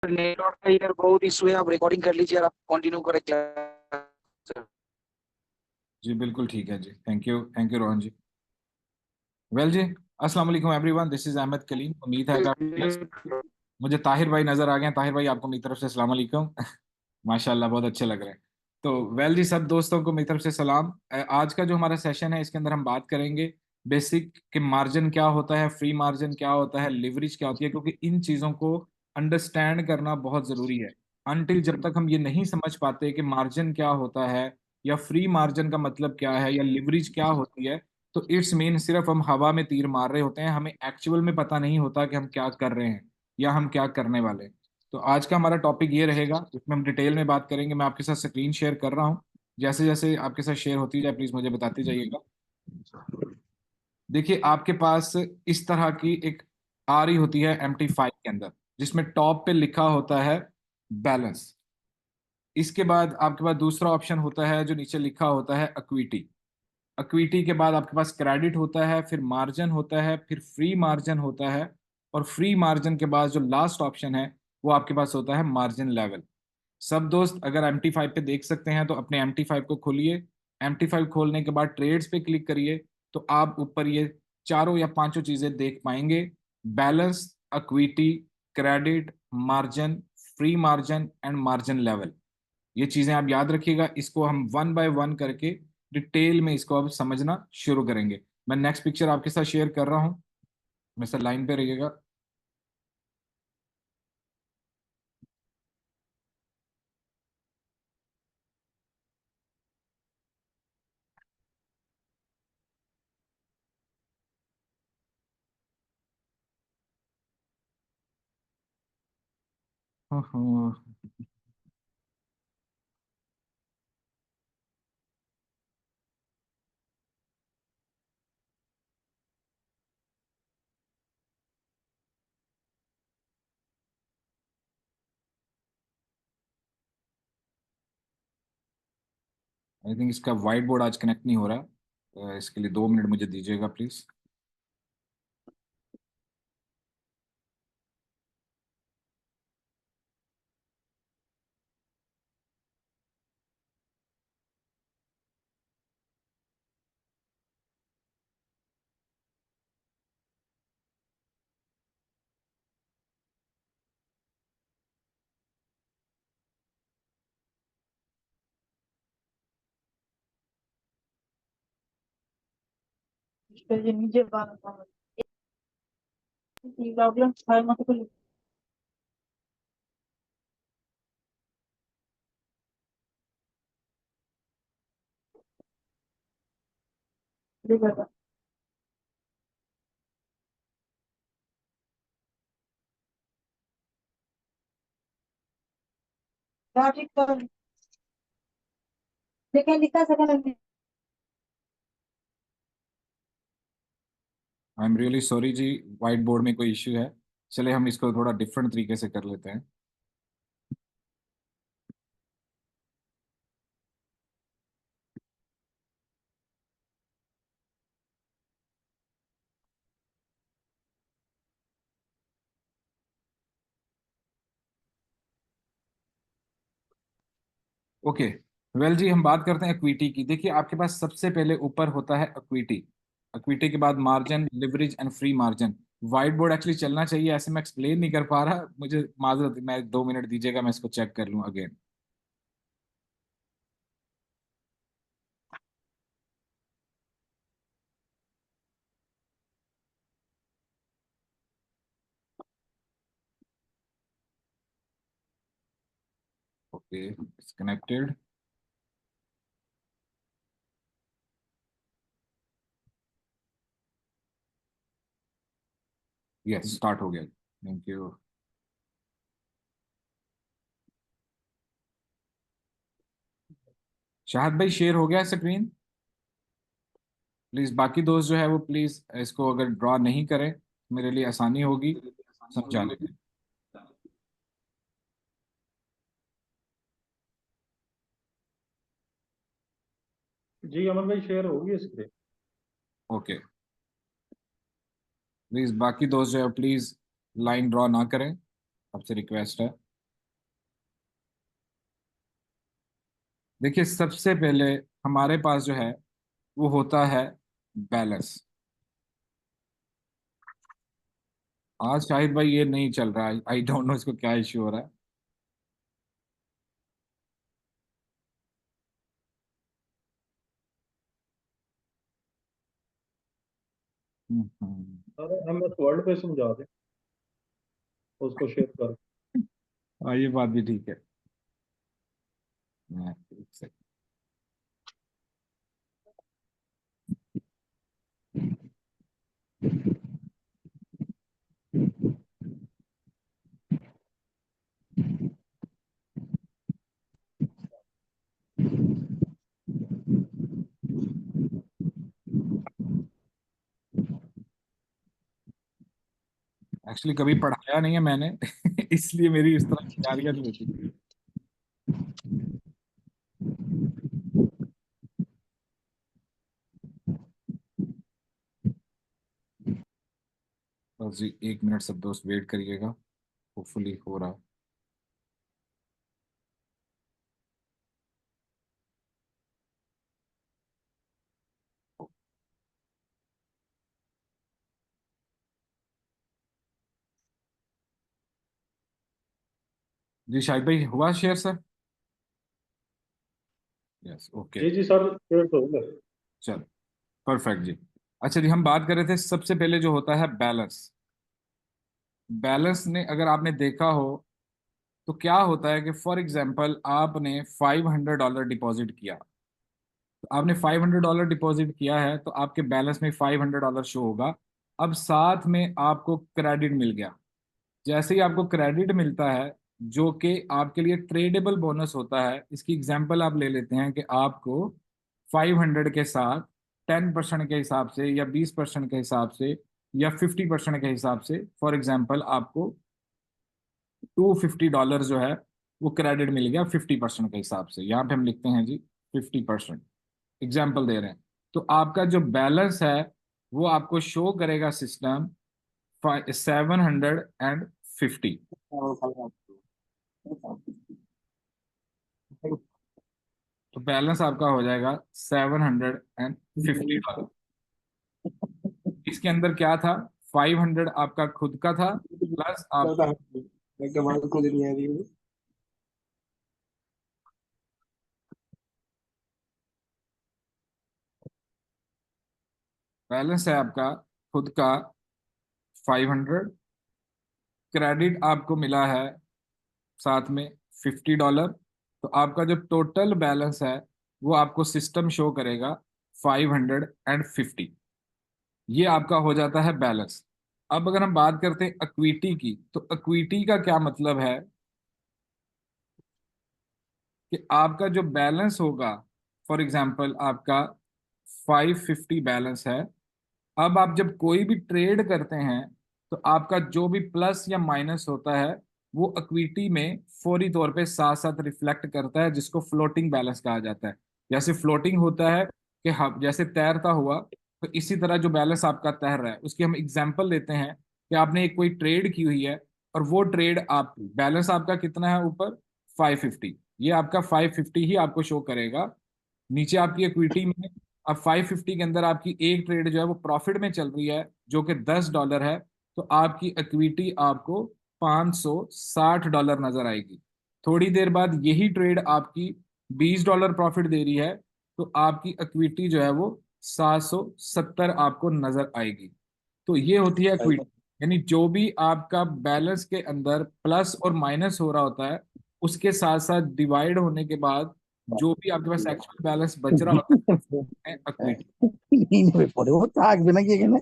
Network का इधर बहुत इशू है। आप रिकॉर्डिंग कर लीजिए और आप कंटिन्यू करें क्लास। जी बिल्कुल ठीक है जी। Thank you Rohan ji. Well जी, अस्सलाम वालेकुम everyone, this is Ahmed Kaleem. उम्मीद है कि आप मुझे ताहिर भाई नजर आ गए हैं। ताहिर भाई, आपको मेरी तरफ से अस्सलाम वालेकुम। माशाल्लाह, बहुत अच्छे लग रहे हैं। तो वेल जी, सब दोस्तों को मेरी तरफ से सलाम। आज का जो हमारा सेशन है, इसके अंदर हम बात करेंगे बेसिक कि मार्जिन क्या होता है, फ्री मार्जिन क्या होता है, लिवरेज क्या होती है, क्योंकि इन चीज़ों को अंडरस्टैंड करना बहुत ज़रूरी है। अनटिल जब तक हम ये नहीं समझ पाते कि मार्जिन क्या होता है, या फ्री मार्जिन का मतलब क्या है, या लिवरेज क्या होती है, तो इट्स मीन सिर्फ हम हवा में तीर मार रहे होते हैं। हमें एक्चुअल में पता नहीं होता कि हम क्या कर रहे हैं या हम क्या करने वाले हैं। तो आज का हमारा टॉपिक ये रहेगा, इसमें हम डिटेल में बात करेंगे। मैं आपके साथ स्क्रीन शेयर कर रहा हूँ। जैसे जैसे आपके साथ शेयर होती जाए, प्लीज मुझे बताते जाइएगा। देखिए, आपके पास इस तरह की एक आ रही होती है MT5 के अंदर, जिसमें टॉप पे लिखा होता है बैलेंस। इसके बाद आपके पास दूसरा ऑप्शन होता है जो नीचे लिखा होता है इक्विटी। इक्विटी के बाद आपके पास क्रेडिट होता है, फिर मार्जिन होता है, फिर फ्री मार्जिन होता है। और फ्री मार्जिन के बाद जो लास्ट ऑप्शन है, वो आपके पास होता है मार्जिन लेवल। सब दोस्त अगर MT5 पे देख सकते हैं तो अपने MT5 को खोलिए। MT5 खोलने के बाद ट्रेड्स पे क्लिक करिए, तो आप ऊपर ये चारों या पांचों चीजें देख पाएंगे: balance, equity, credit, margin, free margin and margin level. ये चीजें आप याद रखिएगा। इसको हम वन बाय वन करके डिटेल में इसको अब समझना शुरू करेंगे। मैं नेक्स्ट पिक्चर आपके साथ शेयर कर रहा हूँ। मिस्टर लाइन पे रहिएगा। आई थिंक इसका वाइट बोर्ड आज कनेक्ट नहीं हो रहा। इसके लिए 2 मिनट मुझे दीजिएगा प्लीज। যে নিজের প্রবলেম ছয় মতো করে লিখে ঠিক করে দেখে লিখा সেখানে आई एम रियली सॉरी जी, वाइट बोर्ड में कोई इश्यू है। चले हम इसको थोड़ा डिफरेंट तरीके से कर लेते हैं। ओके। वेल जी, हम बात करते हैं इक्विटी की। देखिए, आपके पास सबसे पहले ऊपर होता है इक्विटी। इक्विटी के बाद margin, leverage and free margin. White board actually चलना चाहिए, ऐसे मैं एक्सप्लेन नहीं कर पा रहा, मुझे माजरत। मैं 2 मिनट दीजिएगा, मैं इसको चेक कर लूँ again. Okay, it's connected. Yes, start हो गया। Thank you. शाहद भाई, शेयर हो गया स्क्रीन? प्लीज बाकी दोस्त जो है वो प्लीज इसको अगर ड्रॉ नहीं करें, मेरे लिए आसानी होगी समझाने में। जी अमन भाई शेयर होगी इस पे। ओके, प्लीज बाकी दोस्त जो है प्लीज लाइन ड्रॉ ना करें, आपसे रिक्वेस्ट है। देखिए सबसे पहले हमारे पास जो है वो होता है बैलेंस। आज शाहिद भाई ये नहीं चल रहा है, आई डोंट नो इसको क्या इश्यू हो रहा है। हम्म। अरे हम बस वर्ड पे समझा दें, उसको शेयर कर। हाँ ये बात भी ठीक है। एक सेकंड। एक्चुअली कभी पढ़ाया नहीं है मैंने इसलिए मेरी इस तरह की तैयारियां नहीं होती। बस जी 1 मिनट सब दोस्त वेट करिएगा, होपफुली हो रहा है। जी शाहिद भाई हुआ शेयर सर? Yes okay. जी जी सर, शेयर तो होगा। चलो परफेक्ट जी। अच्छा जी हम बात कर रहे थे सबसे पहले जो होता है बैलेंस। बैलेंस ने अगर आपने देखा हो तो क्या होता है कि फॉर एग्जांपल आपने $500 डिपॉजिट किया। तो आपने $500 डिपॉजिट किया है तो आपके बैलेंस में $500 शो होगा। अब साथ में आपको क्रेडिट मिल गया। जैसे ही आपको क्रेडिट मिलता है जो कि आपके लिए ट्रेडेबल बोनस होता है, इसकी एग्जांपल आप ले लेते हैं कि आपको 500 के साथ 10% के हिसाब से या 20% के हिसाब से या 50% के हिसाब से फॉर एग्जांपल आपको $250 जो है वो क्रेडिट मिल गया 50% के हिसाब से। यहाँ पे हम लिखते हैं जी 50%, एग्जाम्पल दे रहे हैं। तो आपका जो बैलेंस है वो आपको शो करेगा सिस्टम 750। तो बैलेंस आपका हो जाएगा $750। इसके अंदर क्या था? 500 आपका खुद का था प्लस आपको बैलेंस है आपका खुद का 500, क्रेडिट आपको मिला है साथ में $50। तो आपका जो टोटल बैलेंस है वो आपको सिस्टम शो करेगा 550। ये आपका हो जाता है बैलेंस। अब अगर हम बात करते हैं इक्विटी की, तो इक्विटी का क्या मतलब है कि आपका जो बैलेंस होगा, फॉर एग्जांपल आपका 550 बैलेंस है। अब आप जब कोई भी ट्रेड करते हैं तो आपका जो भी प्लस या माइनस होता है वो इक्विटी में फौरी तौर पे साथ साथ रिफ्लेक्ट करता है, जिसको फ्लोटिंग बैलेंस कहा जाता है। जैसे फ्लोटिंग होता है कि हम जैसे तैरता हुआ, तो इसी तरह जो बैलेंस आपका तैर रहा है उसकी हम एग्जांपल लेते हैं कि आपने एक कोई ट्रेड की हुई है और वो ट्रेड आप बैलेंस आपका कितना है ऊपर 550। ये आपका 550 ही आपको शो करेगा। नीचे आपकी इक्विटी में अब 550 के अंदर आपकी एक ट्रेड जो है वो प्रॉफिट में चल रही है जो कि $10 है। तो आपकी इक्विटी आपको $560 नजर आएगी। थोड़ी देर बाद यही ट्रेड आपकी $20 प्रॉफिट दे रही है, तो आपकी इक्विटी जो है वो 770 आपको नजर आएगी। तो ये होती है इक्विटी। यानी जो भी आपका बैलेंस के अंदर प्लस और माइनस हो रहा होता है उसके साथ साथ डिवाइड होने के बाद जो भी आपके पास एक्चुअल बैलेंस बच रहा होता है इक्विटी। পড়ে ও থাকবে নাকি এখানে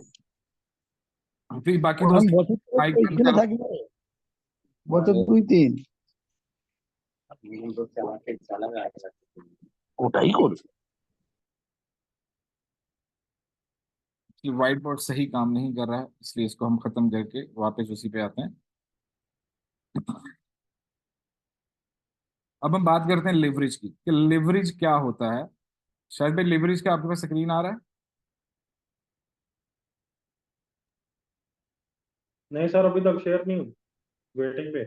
फिर बाकी আমি दोस्त বছর माइक बंद এখানে करो। থাকবে বছর 2-3 ওটাই করবে कि व्हाइट बोर्ड सही काम नहीं कर रहा है, इसलिए इसको हम खत्म करके वापस उसी पे आते हैं। अब हम बात करते हैं लिवरेज की कि लिवरेज क्या होता है। शायद भाई लिवरेज का आपके पास स्क्रीन आ रहा है? नहीं सर, अभी तक शेयर नहीं हुई, वेटिंग पे।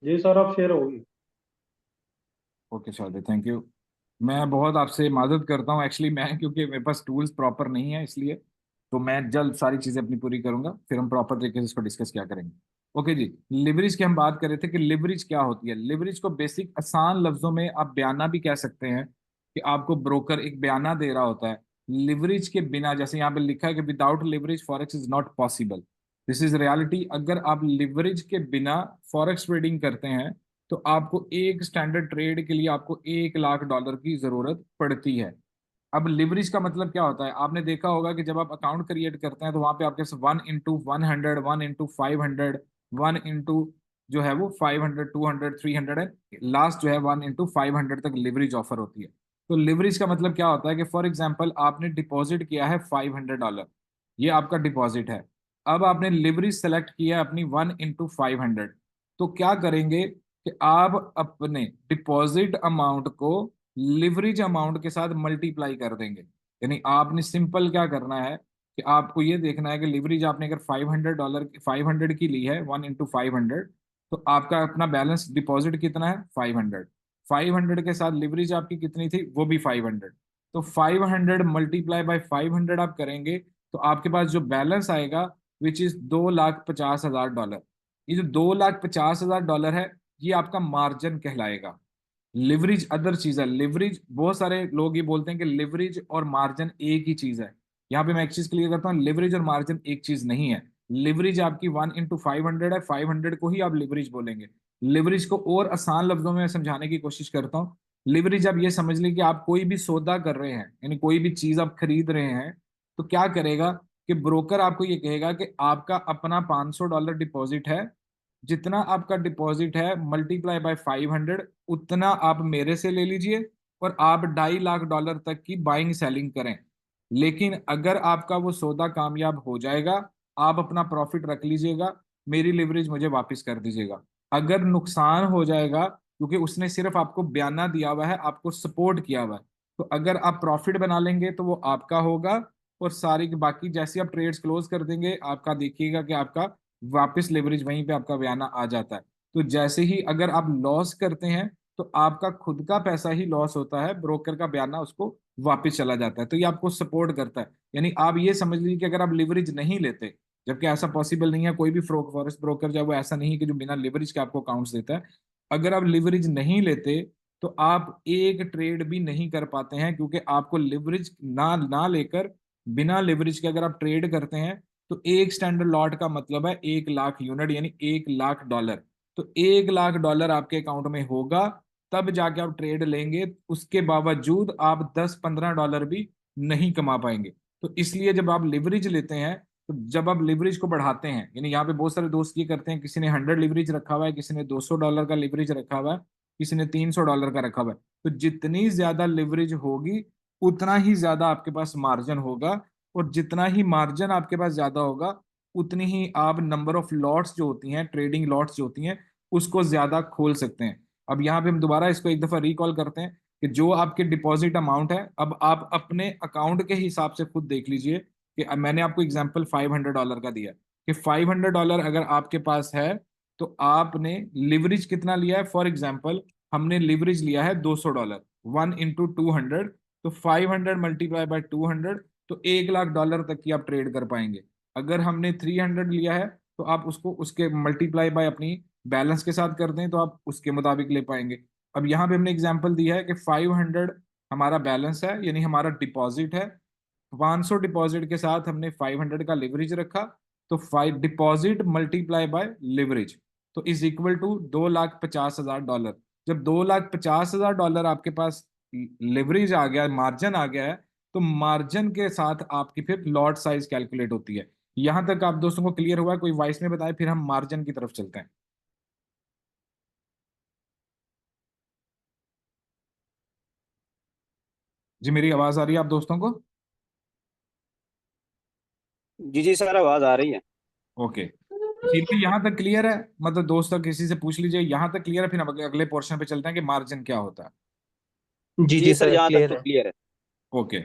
जी सर, अब शेयर होगी। Okay Chaudhary, thank you. मैं बहुत आपसे मादद करता हूँ एक्चुअली, मैं क्योंकि मेरे पास टूल्स प्रॉपर नहीं है इसलिए, तो मैं जल्द सारी चीजें अपनी पूरी करूंगा, फिर हम प्रॉपर तरीके से इसको डिस्कस क्या करेंगे। ओके जी, लिवरेज की हम बात कर रहे थे कि लिवरेज क्या होती है। लिवरेज को बेसिक आसान लफ्जों में आप बयाना भी कह सकते हैं कि आपको ब्रोकर एक बयाना दे रहा होता है। लिवरेज के बिना, जैसे यहाँ पे लिखा है कि without leverage forex is not possible, this is reality. अगर आप लिवरेज के बिना फॉरेक्स ट्रेडिंग करते हैं तो आपको एक स्टैंडर्ड ट्रेड के लिए आपको $1 लाख की जरूरत पड़ती है। अब लिवरेज का मतलब क्या होता है, आपने देखा होगा कि जब आप अकाउंट क्रिएट करते हैं तो वहां पे आपके पास 1 into 100, 1 into 500, 1 into जो है वो 500, 200, 300 है, लास्ट जो है 1 into 500 तक लिवरेज ऑफर होती है। तो लिवरेज का मतलब क्या होता है कि फॉर एग्जाम्पल आपने डिपॉजिट किया है $500, ये आपका डिपॉजिट है। अब आपने लिवरेज सेलेक्ट किया है अपनी 1 into 500, तो क्या करेंगे कि आप अपने डिपॉजिट अमाउंट को लिवरेज अमाउंट के साथ मल्टीप्लाई कर देंगे। यानी आपने सिंपल क्या करना है कि आपको ये देखना है कि लिवरेज आपने अगर $500, 500 की ली है 1 into 500, तो आपका अपना बैलेंस डिपॉजिट कितना है 500। 500 के साथ लिवरेज आपकी कितनी थी, वो भी 500। तो 500 × 500 आप करेंगे तो आपके पास जो बैलेंस आएगा विच इज $2,50,000। ये जो $2,50,000 है, ये आपका मार्जिन कहलाएगा। लिवरेज अदर चीज है। लिवरेज, बहुत सारे लोग ये बोलते हैं कि लिवरेज और मार्जिन एक ही चीज है। यहाँ पे मैं एक चीज क्लियर करता हूँ, लिवरेज और मार्जिन एक चीज नहीं है। लिवरेज आपकी 1 into 500 है, 500 को ही आप लिवरेज बोलेंगे। लिवरेज को और आसान लफ्जों में मैं समझाने की कोशिश करता हूँ। लिवरेज आप ये समझ लीजिए कि आप कोई भी सौदा कर रहे हैं, यानी कोई भी चीज आप खरीद रहे हैं, तो क्या करेगा कि ब्रोकर आपको ये कहेगा कि आपका अपना $500 डिपॉजिट है, जितना आपका डिपॉजिट है मल्टीप्लाई बाय 500, उतना आप मेरे से ले लीजिए और आप $2.5 लाख तक की बाइंग सेलिंग करें। लेकिन अगर आपका वो सौदा कामयाब हो जाएगा, आप अपना प्रॉफिट रख लीजिएगा, मेरी लिवरेज मुझे वापस कर दीजिएगा। अगर नुकसान हो जाएगा, क्योंकि उसने सिर्फ आपको बयाना दिया हुआ है, आपको सपोर्ट किया हुआ है, तो अगर आप प्रॉफिट बना लेंगे तो वो आपका होगा, और सारी की बाकी जैसे आप ट्रेड्स क्लोज कर देंगे, आपका देखिएगा कि आपका वापस लेवरेज वहीं पे आपका बयाना आ जाता है। तो जैसे ही अगर आप लॉस करते हैं तो आपका खुद का पैसा ही लॉस होता है, ब्रोकर का बयाना उसको वापस चला जाता है। तो ये आपको सपोर्ट करता है। यानी आप ये समझ लीजिए कि अगर आप लिवरेज नहीं लेते, जबकि ऐसा पॉसिबल नहीं है, कोई भी फॉरेक्स ब्रोकर जो है वो ऐसा नहीं है कि जो बिना लिवरेज के आपको अकाउंट्स देता है। अगर आप लिवरेज नहीं लेते तो आप एक ट्रेड भी नहीं कर पाते हैं, क्योंकि आपको लिवरेज ना ना लेकर बिना लिवरेज के अगर आप ट्रेड करते हैं तो एक स्टैंडर्ड लॉट का मतलब है 1 लाख यूनिट, यानी $1 लाख। तो $1 लाख आपके अकाउंट में होगा, तब जाके आप ट्रेड लेंगे। उसके बावजूद आप $10-15 भी नहीं कमा पाएंगे। तो इसलिए जब आप लिवरेज लेते हैं, तो जब आप लिवरेज को बढ़ाते हैं, यानी यहाँ पे बहुत सारे दोस्त ये करते हैं, किसी ने 100 लिवरेज रखा हुआ है, किसी ने $200 का लिवरेज रखा हुआ है, किसी ने $300 का रखा हुआ है। तो जितनी ज्यादा लिवरेज होगी उतना ही ज्यादा आपके पास मार्जिन होगा, और जितना ही मार्जिन आपके पास ज्यादा होगा उतनी ही आप नंबर ऑफ लॉट्स जो होती हैं, ट्रेडिंग लॉट्स जो होती हैं, उसको ज्यादा खोल सकते हैं। अब यहाँ पे हम दोबारा इसको एक दफा रिकॉल करते हैं कि जो आपके डिपॉजिट अमाउंट है, अब आप अपने अकाउंट के हिसाब से खुद देख लीजिए कि अब मैंने आपको एग्जांपल $500 का दिया कि $500 अगर आपके पास है तो आपने लिवरेज कितना लिया है। फॉर एग्जाम्पल हमने लिवरेज लिया है $200, 1 into 200, तो 500 मल्टीप्लाई बाय 200, तो $1 लाख तक की आप ट्रेड कर पाएंगे। अगर हमने 300 लिया है तो आप उसको उसके मल्टीप्लाई बाय अपनी बैलेंस के साथ कर दें तो आप उसके मुताबिक ले पाएंगे। अब यहाँ पे हमने एग्जांपल दिया है कि 500 हमारा बैलेंस है, यानी हमारा डिपॉजिट है। 500 डिपॉजिट के साथ हमने 500 का लिवरेज रखा, तो 5 डिपॉजिट मल्टीप्लाई बाय लिवरेज तो इज इक्वल टू $2,50,000। जब $2,50,000 आपके पास लिवरेज आ गया, मार्जिन आ गया है, तो मार्जिन के साथ आपकी फिर लॉट साइज कैलकुलेट होती है। यहां तक आप दोस्तों को क्लियर हुआ है? कोई वॉइस में बताए, फिर हम मार्जिन की तरफ चलते हैं। जी मेरी आवाज आ रही है आप दोस्तों को? जी जी सर, आवाज आ रही है। ओके। फिर भी यहाँ तक क्लियर है? मतलब दोस्तों किसी से पूछ लीजिए, यहाँ तक क्लियर है? फिर हम अगले पोर्शन पे चलते हैं कि मार्जिन क्या होता है। जी जी जी सर, सर, यहाँ तक क्लियर तो है। क्लियर है। ओके,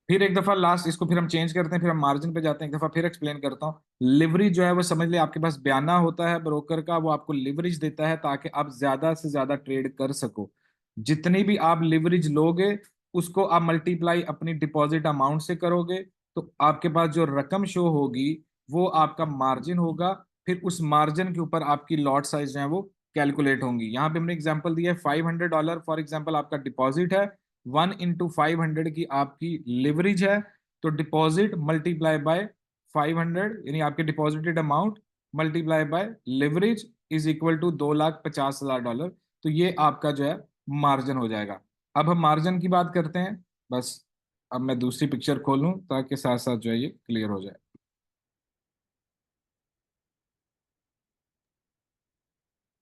फिर एक दफा लास्ट इसको फिर हम चेंज करते हैं, फिर हम मार्जिन पे जाते हैं। एक दफा फिर एक्सप्लेन करता हूँ। लिवरेज जो है वो समझ ले, आपके पास बयाना होता है ब्रोकर का, वो आपको लिवरेज देता है ताकि आप ज्यादा से ज्यादा ट्रेड कर सको। जितनी भी आप लिवरेज लोगे उसको आप मल्टीप्लाई अपनी डिपॉजिट अमाउंट से करोगे, तो आपके पास जो रकम शो होगी वो आपका मार्जिन होगा। फिर उस मार्जिन के ऊपर आपकी लॉट साइज जो है वो कैलकुलेट होंगी। यहाँ पे हमने एग्जांपल दिया है $500 फॉर एग्जांपल आपका डिपॉजिट है, 1 × 500 की आपकी लिवरेज है, तो डिपॉजिट मल्टीप्लाई बाय 500 यानी आपके deposited amount multiply by leverage is equal to $2,50,000। तो ये आपका जो है मार्जिन हो जाएगा। अब हम मार्जिन की बात करते हैं। बस अब मैं दूसरी पिक्चर खोलूं ताकि साथ साथ जो है ये क्लियर हो जाए।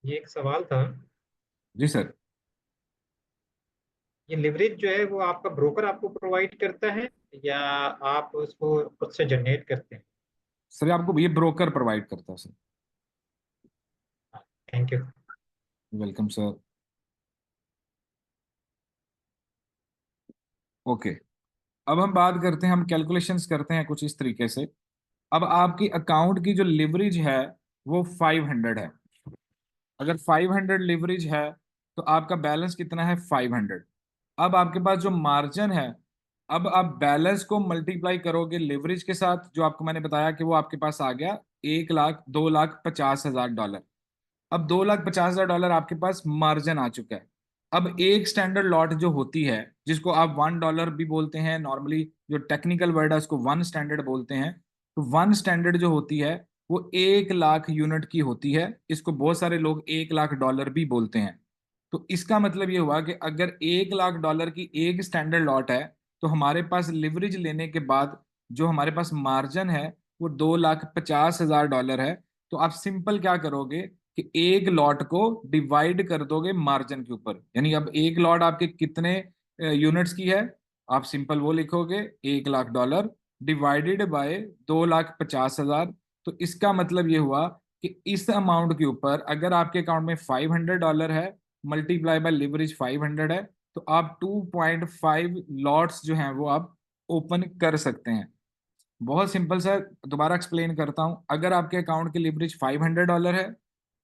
ये एक सवाल था। जी सर। ये लिवरेज जो है वो आपका ब्रोकर आपको प्रोवाइड करता है या आप उसको खुद से जनरेट करते हैं? सर आपको ये ब्रोकर प्रोवाइड करता है sir. Thank you. Welcome sir. Okay, अब हम बात करते हैं, हम कैलकुलेशंस करते हैं कुछ इस तरीके से। अब आपकी अकाउंट की जो लिवरेज है वो 500 है। अगर 500 लिवरेज है तो आपका बैलेंस कितना है? 500। अब आपके पास जो मार्जिन है, अब आप बैलेंस को मल्टीप्लाई करोगे लिवरेज के साथ, जो आपको मैंने बताया कि वो आपके पास आ गया 1,02,50,000 डॉलर। अब $2,50,000 आपके पास मार्जिन आ चुका है। अब एक स्टैंडर्ड लॉट जो होती है, जिसको आप $1 भी बोलते हैं, नॉर्मली जो टेक्निकल वर्ड है उसको वन स्टैंडर्ड बोलते हैं। तो वन स्टैंडर्ड जो होती है वो 1 लाख यूनिट की होती है। इसको बहुत सारे लोग $1 लाख भी बोलते हैं। तो इसका मतलब ये हुआ कि अगर $1 लाख की एक स्टैंडर्ड लॉट है, तो हमारे पास लिवरेज लेने के बाद जो हमारे पास मार्जिन है वो $2,50,000 है। तो आप सिंपल क्या करोगे कि एक लॉट को डिवाइड कर दोगे मार्जिन के ऊपर। यानी अब एक लॉट आपके कितने यूनिट्स की है, आप सिंपल वो लिखोगे $1 लाख डिवाइडेड बाय 2,50,000। तो इसका मतलब ये हुआ कि इस अमाउंट के ऊपर अगर आपके अकाउंट में $500 है, मल्टीप्लाई बाय लिवरेज 500 है, तो आप 2.5 लॉट्स जो हैं वो आप ओपन कर सकते हैं। बहुत सिंपल सर, दोबारा एक्सप्लेन करता हूं। अगर आपके अकाउंट की लिवरेज $500 है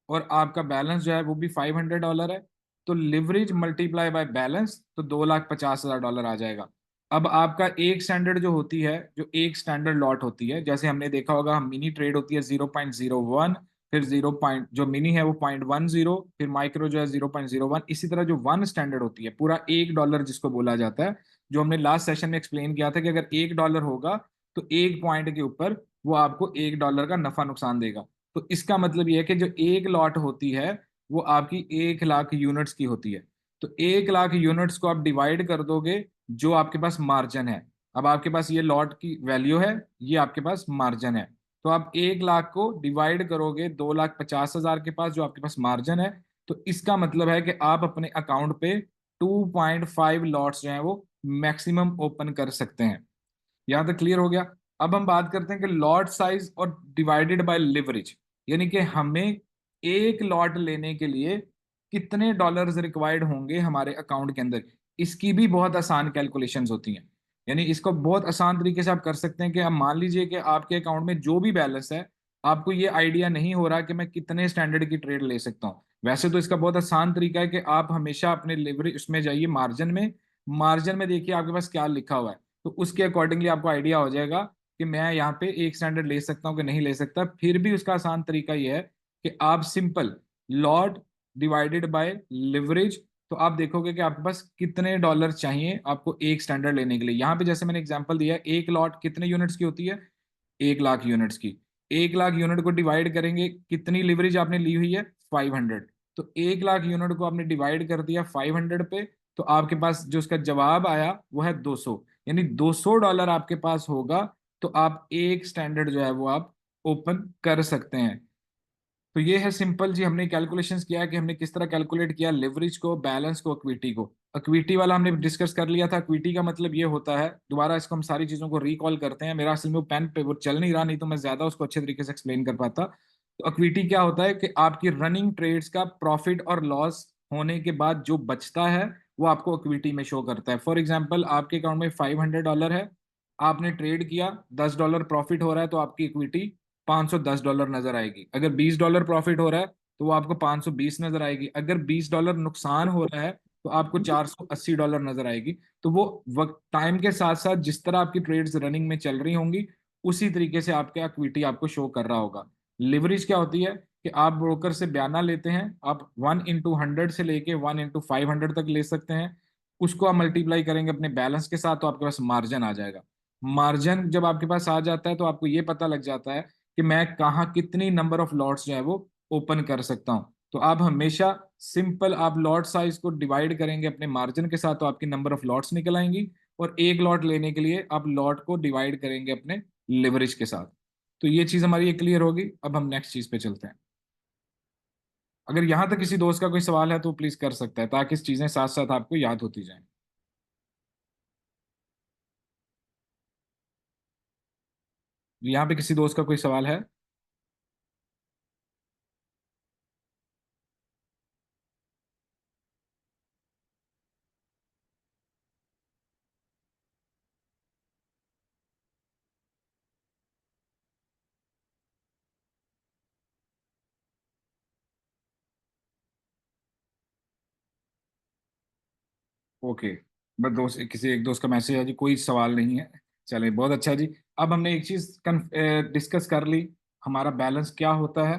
और आपका बैलेंस जो है वो भी $500 है, तो लिवरेज मल्टीप्लाई बाय बैलेंस तो $2,50,000 आ जाएगा। अब आपका एक स्टैंडर्ड जो होती है, जो एक स्टैंडर्ड लॉट होती है, जैसे हमने देखा होगा, हम मिनी ट्रेड होती है 0.01, फिर जो मिनी है वो 0.10, फिर माइक्रो जो है 0.01। इसी तरह जो वन स्टैंडर्ड होती है, पूरा $1 जिसको बोला जाता है, जो हमने लास्ट सेशन में एक्सप्लेन किया था कि अगर $1 होगा तो एक पॉइंट के ऊपर वो आपको $1 का नफा नुकसान देगा। तो इसका मतलब ये है कि जो एक लॉट होती है वो आपकी 1 लाख यूनिट्स की होती है। तो 1 लाख यूनिट्स को आप डिवाइड कर दोगे जो आपके पास मार्जिन है। अब आपके पास ये लॉट की वैल्यू है, ये आपके पास मार्जिन है। तो आप 1 लाख को डिवाइड करोगे 2,50,000 के पास जो आपके पास मार्जिन है। तो इसका मतलब है कि आप अपने अकाउंट पे 2.5 लॉट्स जो है वो मैक्सिमम ओपन कर सकते हैं। यहाँ तक क्लियर हो गया? अब हम बात करते हैं कि लॉट साइज और डिवाइडेड बाय लिवरेज, यानी कि हमें एक लॉट लेने के लिए कितने डॉलर्स रिक्वायर्ड होंगे हमारे अकाउंट के अंदर। इसकी भी बहुत आसान कैलकुलेशंस होती हैं। यानी इसको बहुत आसान तरीके से आप कर सकते हैं कि आप मान लीजिए कि आपके अकाउंट में जो भी बैलेंस है, आपको ये आइडिया नहीं हो रहा कि मैं कितने स्टैंडर्ड की ट्रेड ले सकता हूँ। वैसे तो इसका बहुत आसान तरीका है कि आप हमेशा अपने लिवरेज उसमें जाइए, मार्जिन में देखिए आपके पास क्या लिखा हुआ है, तो उसके अकॉर्डिंगली आपको आइडिया हो जाएगा कि मैं यहाँ पे एक स्टैंडर्ड ले सकता हूँ कि नहीं ले सकता। फिर भी उसका आसान तरीका यह है कि आप simple lot divided by leverage, तो आप देखोगे कि आपके पास कितने डॉलर चाहिए आपको एक स्टैंडर्ड लेने के लिए। यहाँ पे जैसे मैंने एग्जांपल दिया है, एक लॉट कितने यूनिट्स की होती है? 1 लाख यूनिट्स की। 1 लाख यूनिट को डिवाइड करेंगे, कितनी लिवरेज आपने ली हुई है? 500। तो 1 लाख यूनिट को आपने डिवाइड कर दिया 500 पे, तो आपके पास जो उसका जवाब आया वो है 200। यानी $200 आपके पास होगा तो आप एक स्टैंडर्ड जो है वो आप ओपन कर सकते हैं। तो ये है सिंपल जी, हमने कैलकुलेशंस किया कि हमने किस तरह कैलकुलेट किया लिवरेज को, बैलेंस को, इक्विटी को। इक्विटी वाला हमने डिस्कस कर लिया था। इक्विटी का मतलब ये होता है, दोबारा इसको हम सारी चीजों को रिकॉल करते हैं, मेरा असल में वो पेन पे वो चल नहीं रहा, नहीं तो मैं ज्यादा उसको अच्छे तरीके से एक्सप्लेन कर पाता। तो इक्विटी क्या होता है कि आपकी रनिंग ट्रेड्स का प्रॉफिट और लॉस होने के बाद जो बचता है वो आपको इक्विटी में शो करता है। फॉर एग्जाम्पल, आपके अकाउंट में $500 है, आपने ट्रेड किया, $10 प्रॉफिट हो रहा है, तो आपकी इक्विटी $510 नजर आएगी। अगर $20 प्रॉफिट हो रहा है तो वो आपको 520 नजर आएगी। अगर $20 नुकसान हो रहा है तो आपको $480 नजर आएगी। तो वो वक्त टाइम के साथ साथ जिस तरह आपकी ट्रेड्स रनिंग में चल रही होंगी उसी तरीके से आपका इक्विटी आपको शो कर रहा होगा। लिवरेज क्या होती है कि आप ब्रोकर से बयाना लेते हैं, आप 1/100 से लेके 1/500 तक ले सकते हैं। उसको आप मल्टीप्लाई करेंगे अपने बैलेंस के साथ तो आपके पास मार्जिन आ जाएगा। मार्जिन जब आपके पास आ जाता है तो आपको ये पता लग जाता है कि मैं कहाँ कितनी नंबर ऑफ लॉट्स जो है वो ओपन कर सकता हूँ। तो आप हमेशा सिंपल आप लॉट साइज को डिवाइड करेंगे अपने मार्जिन के साथ तो आपकी नंबर ऑफ लॉट्स निकल आएंगी, और एक लॉट लेने के लिए आप लॉट को डिवाइड करेंगे अपने लिवरेज के साथ। तो ये चीज हमारी ये क्लियर होगी। अब हम नेक्स्ट चीज पे चलते हैं। अगर यहां तक किसी दोस्त का कोई सवाल है तो प्लीज कर सकता है, ताकि इस चीजें साथ साथ आपको याद होती जाएं। यहाँ पे किसी दोस्त का कोई सवाल है? ओके, बस दोस्त किसी एक दोस्त का मैसेज है जी, कोई सवाल नहीं है। चले, बहुत अच्छा जी। अब हमने एक चीज डिस्कस कर ली, हमारा बैलेंस क्या होता है,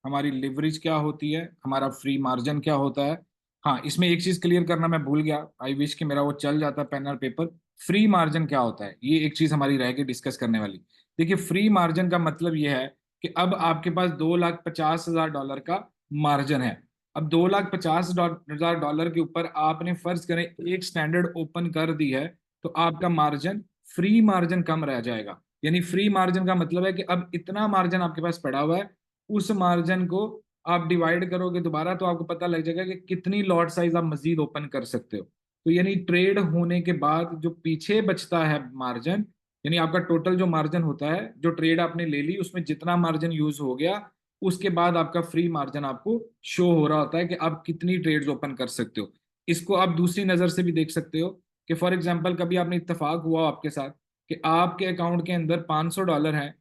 हमारी लिवरेज क्या होती है, हमारा फ्री मार्जिन क्या होता है। हाँ, इसमें एक चीज क्लियर करना मैं भूल गया, आई विश कि मेरा वो चल जाता पेन और पेपर। फ्री मार्जिन क्या होता है, ये एक चीज हमारी रह गई डिस्कस करने वाली। देखिए, फ्री मार्जिन का मतलब ये है कि अब आपके पास $2,50,000 का मार्जिन है। अब $2,50,000 के ऊपर आपने फर्ज करें एक स्टैंडर्ड ओपन कर दी है, तो आपका मार्जिन, फ्री मार्जिन कम रह जाएगा। यानी फ्री मार्जिन का मतलब है कि अब इतना मार्जिन आपके पास पड़ा हुआ है, उस मार्जिन को आप डिवाइड करोगे दोबारा तो आपको पता लग जाएगा कि कितनी लॉट साइज आप मजीद ओपन कर सकते हो। तो यानी ट्रेड होने के बाद जो पीछे बचता है मार्जिन, यानी आपका टोटल जो मार्जिन होता है, जो ट्रेड आपने ले ली उसमें जितना मार्जिन यूज हो गया, उसके बाद आपका फ्री मार्जिन आपको शो हो रहा होता है कि आप कितनी ट्रेड्स ओपन कर सकते हो। इसको आप दूसरी नजर से भी देख सकते हो कि फॉर एग्जांपल कभी आपने इत्तेफाक हुआ आपके साथ कि आपके अकाउंट के अंदर $500 है,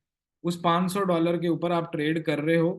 उस $500 के ऊपर आप ट्रेड कर रहे हो,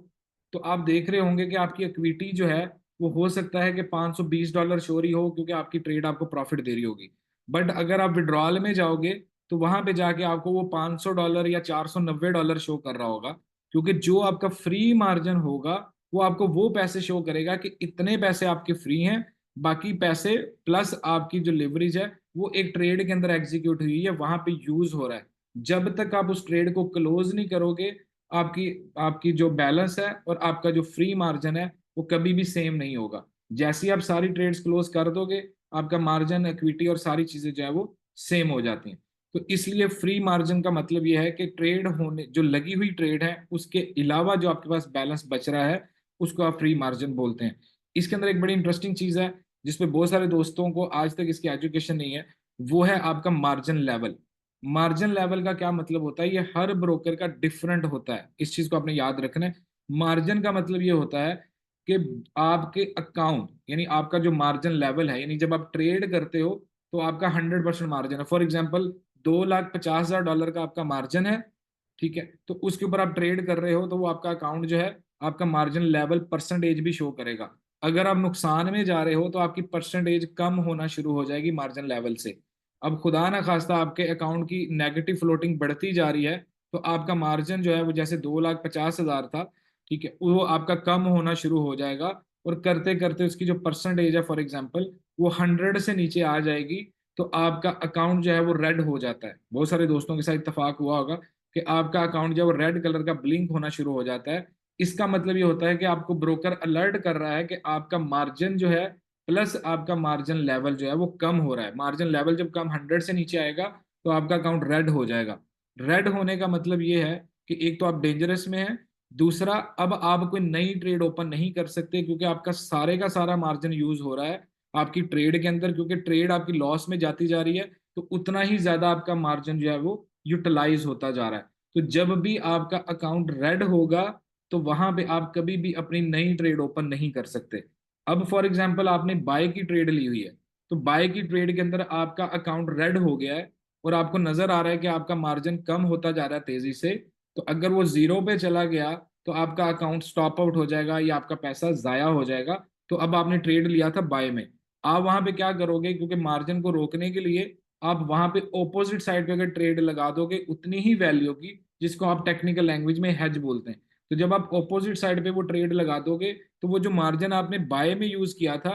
तो आप देख रहे होंगे कि आपकी इक्विटी जो है वो हो सकता है कि $520 शो रही हो, क्योंकि आपकी ट्रेड आपको प्रॉफिट दे रही होगी। बट अगर आप विड्रॉल में जाओगे तो वहां पे जाके आपको वो $500 या $490 शो कर रहा होगा, क्योंकि जो आपका फ्री मार्जिन होगा वो आपको वो पैसे शो करेगा कि इतने पैसे आपके फ्री हैं, बाकी पैसे प्लस आपकी जो लिवरेज है वो एक ट्रेड के अंदर एग्जीक्यूट हुई है, वहां पे यूज हो रहा है। जब तक आप उस ट्रेड को क्लोज नहीं करोगे, आपकी आपकी जो बैलेंस है और आपका जो फ्री मार्जिन है वो कभी भी सेम नहीं होगा। जैसे ही आप सारी ट्रेड्स क्लोज कर दोगे, आपका मार्जिन, इक्विटी और सारी चीजें जो है वो सेम हो जाती हैं। तो इसलिए फ्री मार्जिन का मतलब यह है कि ट्रेड होने, जो लगी हुई ट्रेड है उसके अलावा जो आपके पास बैलेंस बच रहा है उसको आप फ्री मार्जिन बोलते हैं। इसके अंदर एक बड़ी इंटरेस्टिंग चीज है जिसपे बहुत सारे दोस्तों को आज तक इसकी एजुकेशन नहीं है, वो है आपका मार्जिन लेवल। मार्जिन लेवल का क्या मतलब होता है, ये हर ब्रोकर का डिफरेंट होता है, इस चीज को आपने याद रखना है। मार्जिन का मतलब ये होता है कि आपके अकाउंट, यानी आपका जो मार्जिन लेवल है, यानी जब आप ट्रेड करते हो तो आपका 100% मार्जिन है। फॉर एग्जाम्पल, $2,50,000 का आपका मार्जिन है, ठीक है, तो उसके ऊपर आप ट्रेड कर रहे हो तो वो आपका अकाउंट जो है आपका मार्जिन लेवल परसेंटेज भी शो करेगा। अगर आप नुकसान में जा रहे हो तो आपकी परसेंटेज कम होना शुरू हो जाएगी मार्जिन लेवल से। अब खुदा ना खास्ता आपके अकाउंट की नेगेटिव फ्लोटिंग बढ़ती जा रही है, तो आपका मार्जिन जो है वो जैसे 2,50,000 था, ठीक है, वो आपका कम होना शुरू हो जाएगा, और करते करते उसकी जो परसेंटेज है फॉर एग्जाम्पल वो 100 से नीचे आ जाएगी, तो आपका अकाउंट जो है वो रेड हो जाता है। बहुत सारे दोस्तों के साथ इत्तेफाक हुआ होगा कि आपका अकाउंट जो है वो रेड कलर का ब्लिंक होना शुरू हो जाता है। इसका मतलब ये होता है कि आपको ब्रोकर अलर्ट कर रहा है कि आपका मार्जिन जो है प्लस आपका मार्जिन लेवल जो है वो कम हो रहा है। मार्जिन लेवल जब कम 100 से नीचे आएगा तो आपका अकाउंट रेड हो जाएगा। रेड होने का मतलब ये है कि एक तो आप डेंजरस में हैं, दूसरा अब आप कोई नई ट्रेड ओपन नहीं कर सकते क्योंकि आपका सारे का सारा मार्जिन यूज हो रहा है। आपकी ट्रेड के अंदर, क्योंकि ट्रेड आपकी लॉस में जाती जा रही है, तो उतना ही ज्यादा आपका मार्जिन जो है वो यूटिलाइज होता जा रहा है। तो जब भी आपका अकाउंट रेड होगा, तो वहां पे आप कभी भी अपनी नई ट्रेड ओपन नहीं कर सकते। अब फॉर एग्जांपल आपने बाय की ट्रेड ली हुई है, तो बाय की ट्रेड के अंदर आपका अकाउंट रेड हो गया है और आपको नजर आ रहा है कि आपका मार्जिन कम होता जा रहा है तेजी से, तो अगर वो जीरो पे चला गया तो आपका अकाउंट स्टॉप आउट हो जाएगा या आपका पैसा जाया हो जाएगा। तो अब आपने ट्रेड लिया था बाय में, आप वहां पे क्या करोगे, क्योंकि मार्जिन को रोकने के लिए आप वहां पे ऑपोजिट साइड पे अगर ट्रेड लगा दोगे उतनी ही वैल्यू की, जिसको आप टेक्निकल लैंग्वेज में हेज बोलते हैं। तो जब आप ऑपोजिट साइड पे वो ट्रेड लगा दोगे, तो वो जो मार्जिन आपने बाय में यूज किया था,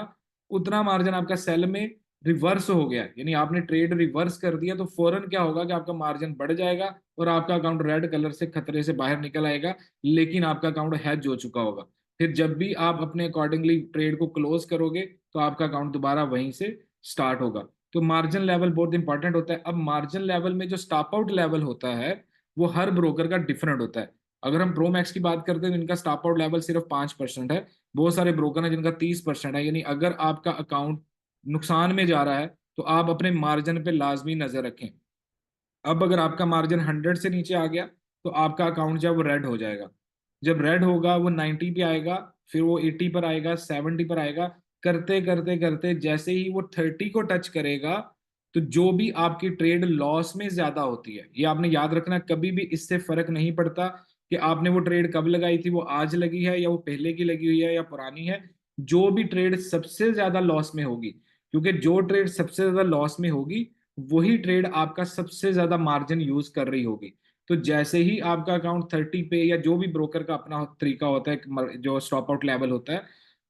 उतना मार्जिन आपका सेल में रिवर्स हो गया, यानी आपने ट्रेड रिवर्स कर दिया, तो फौरन क्या होगा कि आपका मार्जिन बढ़ जाएगा और आपका अकाउंट रेड कलर से खतरे से बाहर निकल आएगा, लेकिन आपका अकाउंट हैज हो चुका होगा। फिर जब भी आप अपने अकॉर्डिंगली ट्रेड को क्लोज करोगे, तो आपका अकाउंट दोबारा वहीं से स्टार्ट होगा। तो मार्जिन लेवल बहुत इंपॉर्टेंट होता है। अब मार्जिन लेवल में जो स्टॉप आउट लेवल होता है, वो हर ब्रोकर का डिफरेंट होता है। अगर हम प्रोमैक्स की बात करते हैं तो इनका स्टॉप आउट लेवल सिर्फ 5% है। बहुत सारे ब्रोकर हैं जिनका 30% है, यानी अगर आपका अकाउंट नुकसान में जा रहा है तो आप अपने मार्जिन पे लाजमी नजर रखें। अब अगर आपका मार्जिन 100 से नीचे आ गया, तो आपका अकाउंट जो है वो रेड हो जाएगा। जब रेड होगा वो 90 पे आएगा, फिर वो 80 पर आएगा, 70 पर आएगा, करते करते करते जैसे ही वो 30 को टच करेगा, तो जो भी आपकी ट्रेड लॉस में ज्यादा होती है, ये आपने याद रखना, कभी भी इससे फर्क नहीं पड़ता कि आपने वो ट्रेड कब लगाई थी, वो आज लगी है या वो पहले की लगी हुई है या पुरानी है। जो भी ट्रेड सबसे ज्यादा लॉस में होगी, क्योंकि जो ट्रेड सबसे ज्यादा लॉस में होगी, वही ट्रेड आपका सबसे ज्यादा मार्जिन यूज कर रही होगी। तो जैसे ही आपका अकाउंट 30 पे, या जो भी ब्रोकर का अपना तरीका होता है जो स्टॉप आउट लेवल होता है,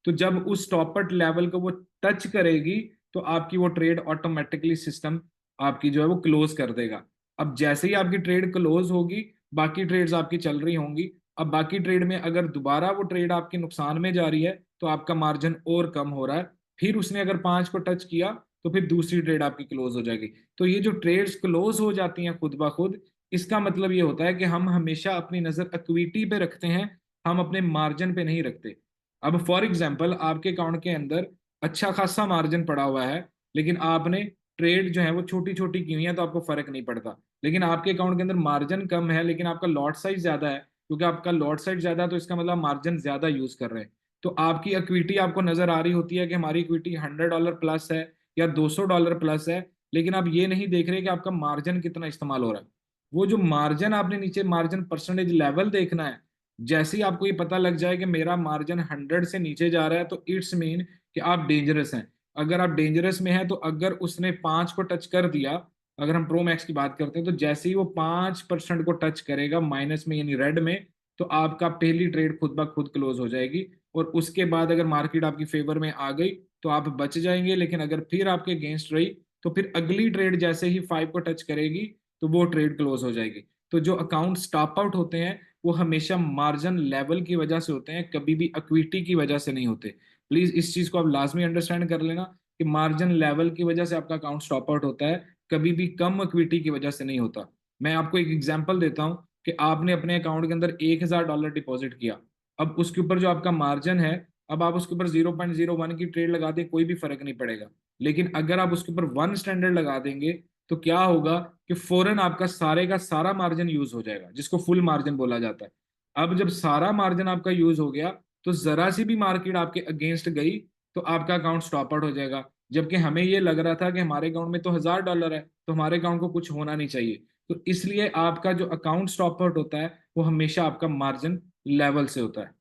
तो जब उस स्टॉप आउट लेवल को वो टच करेगी, तो आपकी वो ट्रेड ऑटोमेटिकली सिस्टम आपकी जो है वो क्लोज कर देगा। अब जैसे ही आपकी ट्रेड क्लोज होगी, बाकी ट्रेड्स आपकी चल रही होंगी। अब बाकी ट्रेड में अगर दोबारा वो ट्रेड आपके नुकसान में जा रही है, तो आपका मार्जिन और कम हो रहा है। फिर उसने अगर 5 को टच किया, तो फिर दूसरी ट्रेड आपकी क्लोज हो जाएगी। तो ये जो ट्रेड्स क्लोज हो जाती हैं खुद ब खुद, इसका मतलब ये होता है कि हम हमेशा अपनी नजर इक्विटी पे रखते हैं, हम अपने मार्जिन पे नहीं रखते। अब फॉर एग्जांपल आपके अकाउंट के अंदर अच्छा खासा मार्जिन पड़ा हुआ है, लेकिन आपने ट्रेड जो है वो छोटी छोटी की हुई है, तो आपको फर्क नहीं पड़ता। लेकिन आपके अकाउंट के अंदर मार्जिन कम है, लेकिन आपका लॉट साइज ज्यादा है, क्योंकि आपका लॉट साइज ज्यादा है, तो इसका मतलब मार्जिन ज्यादा यूज कर रहे हैं। तो आपकी इक्विटी आपको नजर आ रही होती है कि हमारी इक्विटी $100 प्लस है या $200 प्लस है, लेकिन आप ये नहीं देख रहे कि आपका मार्जिन कितना इस्तेमाल हो रहा है। वो जो मार्जिन आपने नीचे मार्जिन परसेंटेज लेवल देखना है। जैसे ही आपको ये पता लग जाए कि मेरा मार्जिन 100 से नीचे जा रहा है, तो इट्स मीन कि आप डेंजरस हैं। अगर आप डेंजरस में हैं, तो अगर उसने 5 को टच कर दिया, अगर हम प्रो मैक्स की बात करते हैं, तो जैसे ही वो 5% को टच करेगा माइनस में यानी रेड में, तो आपका पहली ट्रेड खुद ब खुद क्लोज हो जाएगी। और उसके बाद अगर मार्केट आपकी फेवर में आ गई, तो आप बच जाएंगे, लेकिन अगर फिर आपके अगेंस्ट रही, तो फिर अगली ट्रेड जैसे ही 5 को टच करेगी, तो वो ट्रेड क्लोज हो जाएगी। तो जो अकाउंट स्टॉप आउट होते हैं, वो हमेशा मार्जिन लेवल की वजह से होते हैं, कभी भी इक्विटी की वजह से नहीं होते। प्लीज इस चीज को आप लाजमी अंडरस्टैंड कर लेना कि मार्जिन लेवल की वजह से आपका अकाउंट स्टॉप आउट होता है, कभी भी कम इक्विटी की वजह से नहीं होता। मैं आपको एक एग्जांपल देता हूं कि आपने अपने अकाउंट के अंदर $1000 डिपॉजिट किया। अब उसके ऊपर जो आपका मार्जिन है, अब आप उसके ऊपर 0.01 की ट्रेड लगा दें, कोई भी फर्क नहीं पड़ेगा। लेकिन अगर आप उसके ऊपर 1 स्टैंडर्ड लगा देंगे, तो क्या होगा कि फौरन आपका सारे का सारा मार्जिन यूज हो जाएगा, जिसको फुल मार्जिन बोला जाता है। अब जब सारा मार्जिन आपका यूज हो गया, तो जरा सी भी मार्केट आपके अगेंस्ट गई, तो आपका अकाउंट स्टॉप आउट हो जाएगा। जबकि हमें ये लग रहा था कि हमारे अकाउंट में तो $1000 है, तो हमारे अकाउंट को कुछ होना नहीं चाहिए। तो इसलिए आपका जो अकाउंट स्टॉप आउट होता है, वो हमेशा आपका मार्जिन लेवल से होता है।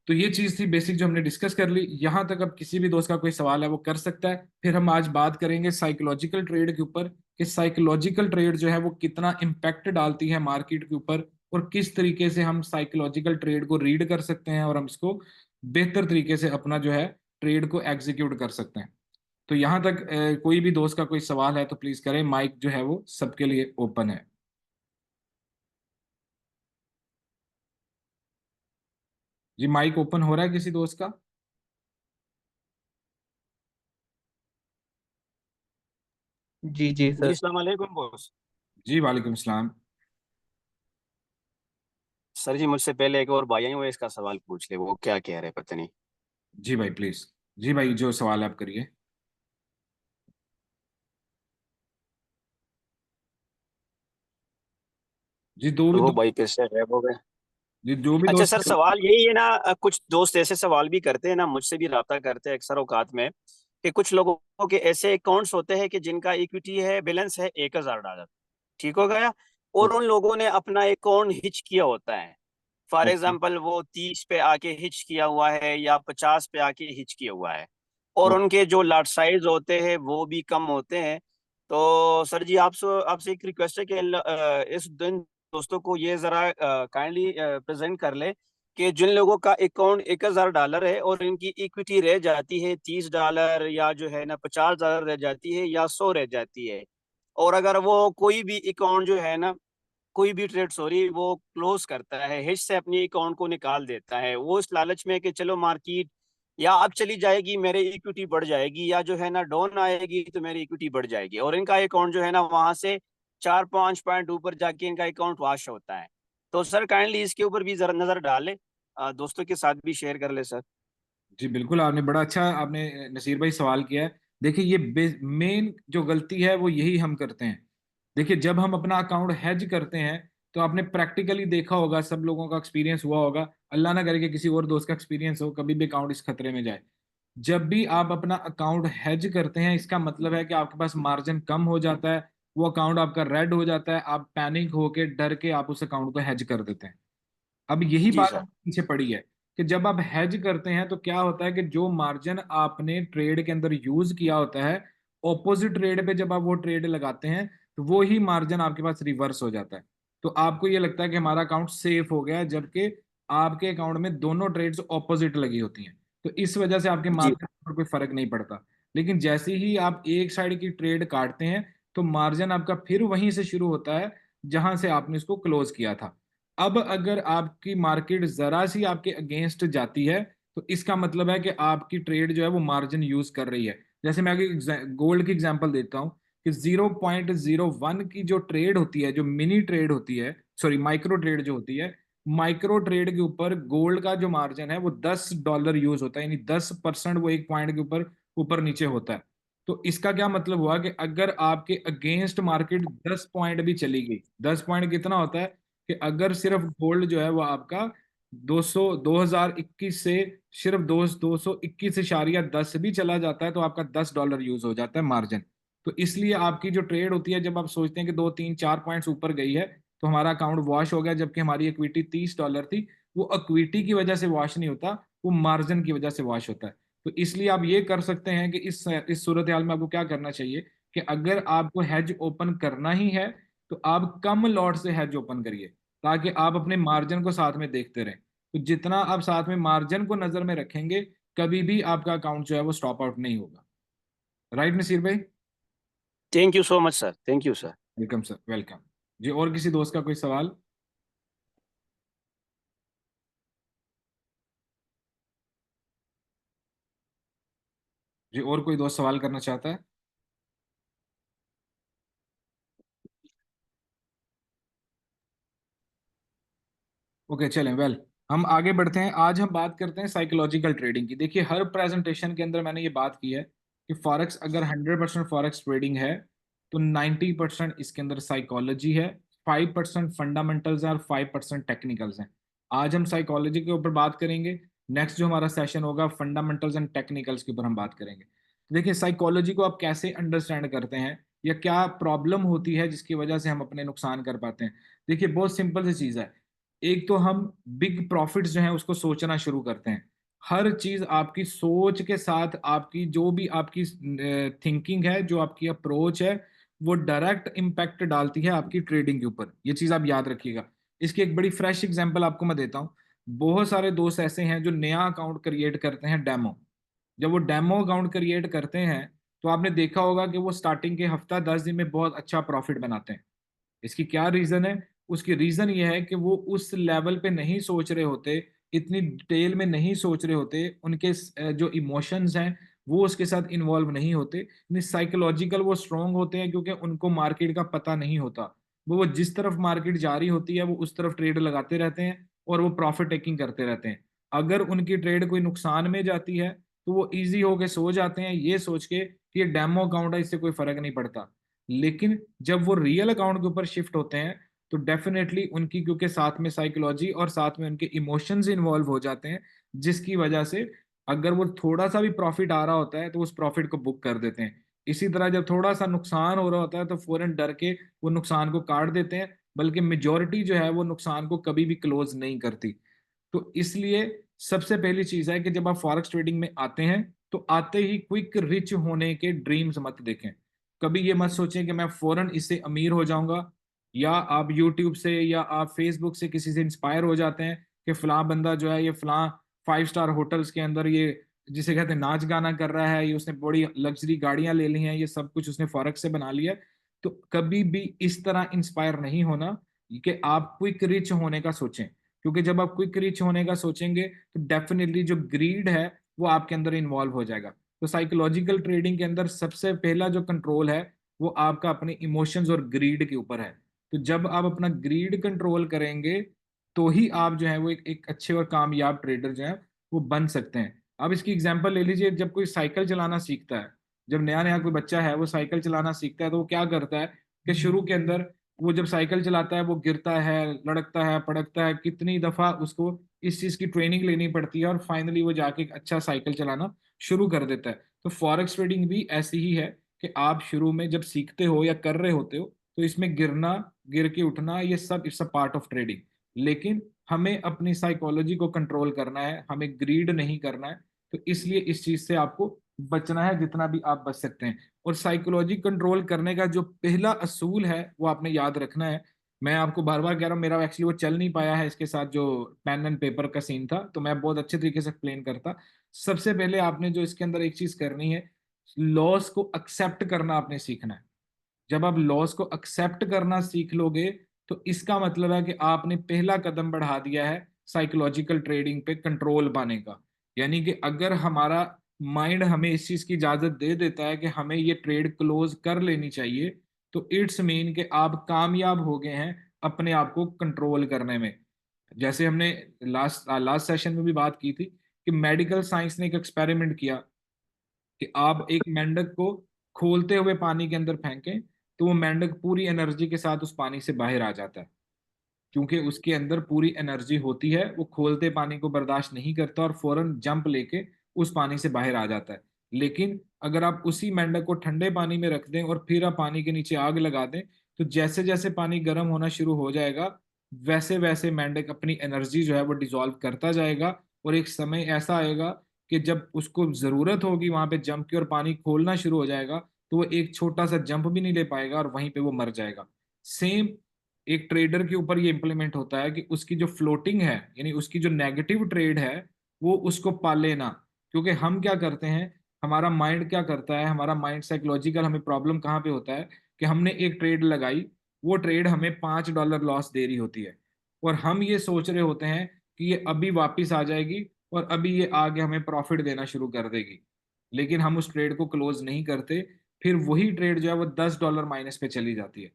तो ये चीज थी बेसिक जो हमने डिस्कस कर ली यहां तक। अब किसी भी दोस्त का कोई सवाल है वो कर सकता है। फिर हम आज बात करेंगे साइकोलॉजिकल ट्रेड के ऊपर, कि साइकोलॉजिकल ट्रेड जो है वो कितना इम्पैक्ट डालती है मार्केट के ऊपर, और किस तरीके से हम साइकोलॉजिकल ट्रेड को रीड कर सकते हैं और हम इसको बेहतर तरीके से अपना जो है ट्रेड को एग्जीक्यूट कर सकते हैं। तो यहाँ तक कोई भी दोस्त का कोई सवाल है तो प्लीज करें, माइक जो है वो सबके लिए ओपन है। जी माइक ओपन हो रहा है किसी दोस्त का? जी जी जी सर। अस्सलाम वालेकुम बॉस। जी वालेकुम सलाम। सर जी मुझसे पहले एक और भाई आए, वो इसका सवाल पूछ ले, वो क्या कह रहे पता नहीं। जी भाई प्लीज। जी भाई, जो सवाल आप करिए। जी वो भाई फिर से गायब हो गए। जी जो भी अच्छा सर, दोस्त। सवाल यही है ना, कुछ दोस्त ऐसे सवाल भी करते हैं ना, मुझसे भी राब्ता करते हैं अक्सर औकात में, कि कुछ लोगों के ऐसे अकाउंट्स होते हैं कि जिनका इक्विटी है, बैलेंस है $1,000, ठीक हो गया, और उन लोगों ने अपना अकाउंट हिच किया होता है। For okay. एग्जाम्पल वो 30 पे आके हिच किया हुआ है या 50 पे आके हिच किया हुआ है, और उनके जो लॉट साइज होते हैं वो भी कम होते हैं। तो सर जी, आपसे आपसे एक रिक्वेस्ट है कि इस दिन दोस्तों को ये जरा काइंडली प्रेजेंट कर ले कि जिन लोगों का अकाउंट $1,000 है और इनकी इक्विटी रह जाती है $30, या जो है ना $50 रह जाती है, या 100 रह जाती है, और अगर वो कोई भी अकाउंट जो है ना, कोई भी ट्रेड सॉरी वो क्लोज करता है, हिच से अपनी अकाउंट को निकाल देता है, वो इस लालच में कि चलो मार्केट या अब चली जाएगी मेरी इक्विटी बढ़ जाएगी, या जो है ना डाउन आएगी तो मेरी इक्विटी बढ़ जाएगी, और इनका अकाउंट जो है ना वहां से 4-5 पॉइंट ऊपर जाके इनका अकाउंट वॉश होता है। तो सर काइंडली इसके ऊपर भी जरा नजर डाले, दोस्तों के साथ भी शेयर कर ले सर। जी बिल्कुल, आपने बड़ा अच्छा आपने नसीर भाई सवाल किया है। देखिए, ये मेन जो गलती है वो यही हम करते हैं। देखिए, जब हम अपना अकाउंट हैज करते हैं तो आपने प्रैक्टिकली देखा होगा, सब लोगों का एक्सपीरियंस हुआ होगा, अल्लाह ना करे कि किसी और दोस्त का एक्सपीरियंस हो, कभी भी अकाउंट इस खतरे में जाए। जब भी आप अपना अकाउंट हैज करते हैं, इसका मतलब है कि आपके पास मार्जिन कम हो जाता है, वो अकाउंट आपका रेड हो जाता है, आप पैनिक होके डर के आप उस अकाउंट को हैज कर देते हैं। अब यही जी बात सर। पीछे पड़ी है कि जब आप हेज करते हैं तो क्या होता है कि जो मार्जिन आपने ट्रेड के अंदर यूज किया होता है, ऑपोजिट ट्रेड पे जब आप वो ट्रेड लगाते हैं तो वो ही मार्जिन आपके पास रिवर्स हो जाता है। तो आपको ये लगता है कि हमारा अकाउंट सेफ हो गया है, जबकि आपके अकाउंट में दोनों ट्रेड्स ऑपोजिट लगी होती हैं। तो इस वजह से आपके जी मार्जिन पर कोई फर्क नहीं पड़ता। लेकिन जैसे ही आप एक साइड की ट्रेड काटते हैं तो मार्जिन आपका फिर वहीं से शुरू होता है जहां से आपने इसको क्लोज किया था। अब अगर आपकी मार्केट जरा सी आपके अगेंस्ट जाती है तो इसका मतलब है कि आपकी ट्रेड जो है वो मार्जिन यूज कर रही है। जैसे मैं गोल्ड की एग्जांपल देता हूँ कि 0.01 की जो ट्रेड होती है, जो मिनी ट्रेड होती है, सॉरी माइक्रो ट्रेड जो होती है, माइक्रो ट्रेड के ऊपर गोल्ड का जो मार्जिन है वो $10 यूज होता है, यानी 10% वो एक पॉइंट के ऊपर ऊपर नीचे होता है। तो इसका क्या मतलब हुआ कि अगर आपके अगेंस्ट मार्केट 10 पॉइंट भी चली गई, 10 पॉइंट कितना होता है कि अगर सिर्फ गोल्ड जो है वो आपका 2021 से सिर्फ 221.10 भी चला जाता है तो आपका $10 यूज हो जाता है मार्जिन। तो इसलिए आपकी जो ट्रेड होती है, जब आप सोचते हैं कि 2-3-4 पॉइंट्स ऊपर गई है तो हमारा अकाउंट वॉश हो गया, जबकि हमारी इक्विटी $30 थी, वो इक्विटी की वजह से वॉश नहीं होता, वो मार्जिन की वजह से वॉश होता है। तो इसलिए आप ये कर सकते हैं कि इस सूरत हाल में आपको क्या करना चाहिए कि अगर आपको हेज ओपन करना ही है तो आप कम लॉट से हेज ओपन करिए, ताकि आप अपने मार्जिन को साथ में देखते रहें। तो जितना आप साथ में मार्जिन को नजर में रखेंगे, कभी भी आपका अकाउंट जो है वो स्टॉप आउट नहीं होगा। राइट नसीर भाई? Thank you so much sir, thank you sir. Welcome sir, welcome. जी और किसी दोस्त का कोई सवाल? जी और कोई दोस्त सवाल करना चाहता है? ओके चलें, वेल हम आगे बढ़ते हैं। आज हम बात करते हैं साइकोलॉजिकल ट्रेडिंग की। देखिए, हर प्रेजेंटेशन के अंदर मैंने ये बात की है कि फॉरेक्स अगर 100% फॉरेक्स ट्रेडिंग है तो 90% इसके अंदर साइकोलॉजी है, 5% फंडामेंटल्स हैं और 5% टेक्निकल्स हैं। आज हम साइकोलॉजी के ऊपर बात करेंगे। नेक्स्ट जो हमारा सेशन होगा फंडामेंटल्स एंड टेक्निकल्स के ऊपर हम बात करेंगे। देखिए, साइकोलॉजी को आप कैसे अंडरस्टैंड करते हैं या क्या प्रॉब्लम होती है जिसकी वजह से हम अपने नुकसान कर पाते हैं। देखिए, बहुत सिंपल सी चीज़ है। एक तो हम बिग प्रॉफिट्स जो हैं उसको सोचना शुरू करते हैं। हर चीज आपकी सोच के साथ, आपकी जो भी आपकी थिंकिंग है, जो आपकी अप्रोच है, वो डायरेक्ट इम्पैक्ट डालती है आपकी ट्रेडिंग के ऊपर। ये चीज आप याद रखिएगा। इसकी एक बड़ी फ्रेश एग्जांपल आपको मैं देता हूँ। बहुत सारे दोस्त ऐसे हैं जो नया अकाउंट क्रिएट करते हैं, डेमो। जब वो डेमो अकाउंट क्रिएट करते हैं तो आपने देखा होगा कि वो स्टार्टिंग के हफ्ता 10 दिन में बहुत अच्छा प्रॉफिट बनाते हैं। इसकी क्या रीजन है? उसकी रीजन ये है कि वो उस लेवल पे नहीं सोच रहे होते, इतनी डिटेल में नहीं सोच रहे होते, उनके जो इमोशंस हैं वो उसके साथ इन्वॉल्व नहीं होते, साइकोलॉजिकल वो स्ट्रांग होते हैं, क्योंकि उनको मार्केट का पता नहीं होता। वो जिस तरफ मार्केट जा रही होती है वो उस तरफ ट्रेड लगाते रहते हैं और वो प्रॉफिट टेकिंग करते रहते हैं। अगर उनकी ट्रेड कोई नुकसान में जाती है तो वो इजी होके सो जाते हैं ये सोच के कि ये डेमो अकाउंट है, इससे कोई फर्क नहीं पड़ता। लेकिन जब वो रियल अकाउंट के ऊपर शिफ्ट होते हैं तो डेफिनेटली उनकी, क्योंकि साथ में साइकोलॉजी और साथ में उनके इमोशंस इन्वॉल्व हो जाते हैं, जिसकी वजह से अगर वो थोड़ा सा भी प्रॉफिट आ रहा होता है तो उस प्रॉफिट को बुक कर देते हैं। इसी तरह जब थोड़ा सा नुकसान हो रहा होता है तो फौरन डर के वो नुकसान को काट देते हैं, बल्कि मेजोरिटी जो है वो नुकसान को कभी भी क्लोज नहीं करती। तो इसलिए सबसे पहली चीज है कि जब आप फॉरेक्स ट्रेडिंग में आते हैं तो आते ही क्विक रिच होने के ड्रीम्स मत देखें। कभी ये मत सोचें कि मैं फौरन इससे अमीर हो जाऊंगा, या आप यूट्यूब से या आप फेसबुक से किसी से इंस्पायर हो जाते हैं कि फलां बंदा जो है ये फलां 5 स्टार होटल्स के अंदर ये जिसे कहते हैं नाच गाना कर रहा है, ये उसने बड़ी लग्जरी गाड़ियां ले ली हैं, ये सब कुछ उसने फॉरेक्स से बना लिया है। तो कभी भी इस तरह इंस्पायर नहीं होना कि आप क्विक रिच होने का सोचें, क्योंकि जब आप क्विक रिच होने का सोचेंगे तो डेफिनेटली जो ग्रीड है वो आपके अंदर इन्वॉल्व हो जाएगा। तो साइकोलॉजिकल ट्रेडिंग के अंदर सबसे पहला जो कंट्रोल है वो आपका अपने इमोशंस और ग्रीड के ऊपर है। तो जब आप अपना ग्रीड कंट्रोल करेंगे तो ही आप जो है वो एक अच्छे और कामयाब ट्रेडर जो है वो बन सकते हैं। अब इसकी एग्जांपल ले लीजिए, जब कोई साइकिल चलाना सीखता है, जब नया नया कोई बच्चा है वो साइकिल चलाना सीखता है तो वो क्या करता है कि शुरू के अंदर वो जब साइकिल चलाता है वो गिरता है, लड़कता है, पड़कता है, कितनी दफा उसको इस चीज की ट्रेनिंग लेनी पड़ती है और फाइनली वो जाके एक अच्छा साइकिल चलाना शुरू कर देता है। तो फॉरेक्स ट्रेडिंग भी ऐसी ही है कि आप शुरू में जब सीखते हो या कर रहे होते हो तो इसमें गिरना, गिर के उठना, ये सब it's a part of trading. लेकिन हमें अपनी साइकोलॉजी को कंट्रोल करना है, हमें ग्रीड नहीं करना है। तो इसलिए इस चीज से आपको बचना है जितना भी आप बच सकते हैं। और साइकोलॉजी कंट्रोल करने का जो पहला असूल है वो आपने याद रखना है। मैं आपको बार बार कह रहा हूँ, मेरा एक्चुअली वो चल नहीं पाया है इसके साथ, जो पेन एंड पेपर का सीन था, तो मैं बहुत अच्छे तरीके से एक्सप्लेन करता। सबसे पहले आपने जो इसके अंदर एक चीज करनी है, लॉस को एक्सेप्ट करना आपने सीखना है। जब आप लॉस को एक्सेप्ट करना सीख लोगे तो इसका मतलब है कि आपने पहला कदम बढ़ा दिया है साइकोलॉजिकल ट्रेडिंग पे कंट्रोल पाने का। यानी कि अगर हमारा माइंड हमें इस चीज की इजाजत दे देता है कि हमें ये ट्रेड क्लोज कर लेनी चाहिए, तो इट्स मीन कि आप कामयाब हो गए हैं अपने आप को कंट्रोल करने में। जैसे हमने लास्ट लास्ट सेशन में भी बात की थी कि मेडिकल साइंस ने एक एक्सपेरिमेंट किया कि आप एक मेंढक को खोलते हुए पानी के अंदर फेंकें तो वो मेंढक पूरी एनर्जी के साथ उस पानी से बाहर आ जाता है, क्योंकि उसके अंदर पूरी एनर्जी होती है, वो खोलते पानी को बर्दाश्त नहीं करता और फौरन जंप लेके उस पानी से बाहर आ जाता है। लेकिन अगर आप उसी मेंढक को ठंडे पानी में रख दें और फिर आप पानी के नीचे आग लगा दें, तो जैसे जैसे पानी गर्म होना शुरू हो जाएगा वैसे वैसे मेंढक अपनी एनर्जी जो है वो डिसॉल्व करता जाएगा। और एक समय ऐसा आएगा कि जब उसको जरूरत होगी वहां पे जंप की और पानी खोलना शुरू हो जाएगा, तो वो एक छोटा सा जंप भी नहीं ले पाएगा और वहीं पे वो मर जाएगा। सेम एक ट्रेडर के ऊपर ये इंप्लीमेंट होता है कि उसकी जो फ्लोटिंग है, यानी उसकी जो नेगेटिव ट्रेड है, वो उसको पाले ना। क्योंकि हम क्या करते हैं, हमारा माइंड क्या करता है, हमारा माइंड साइकोलॉजिकल, हमें प्रॉब्लम कहाँ पे होता है कि हमने एक ट्रेड लगाई, वो ट्रेड हमें $5 लॉस दे रही होती है और हम ये सोच रहे होते हैं कि ये अभी वापस आ जाएगी और अभी ये आगे हमें प्रॉफिट देना शुरू कर देगी। लेकिन हम उस ट्रेड को क्लोज नहीं करते, फिर वही ट्रेड जो है वो $10 माइनस पे चली जाती है।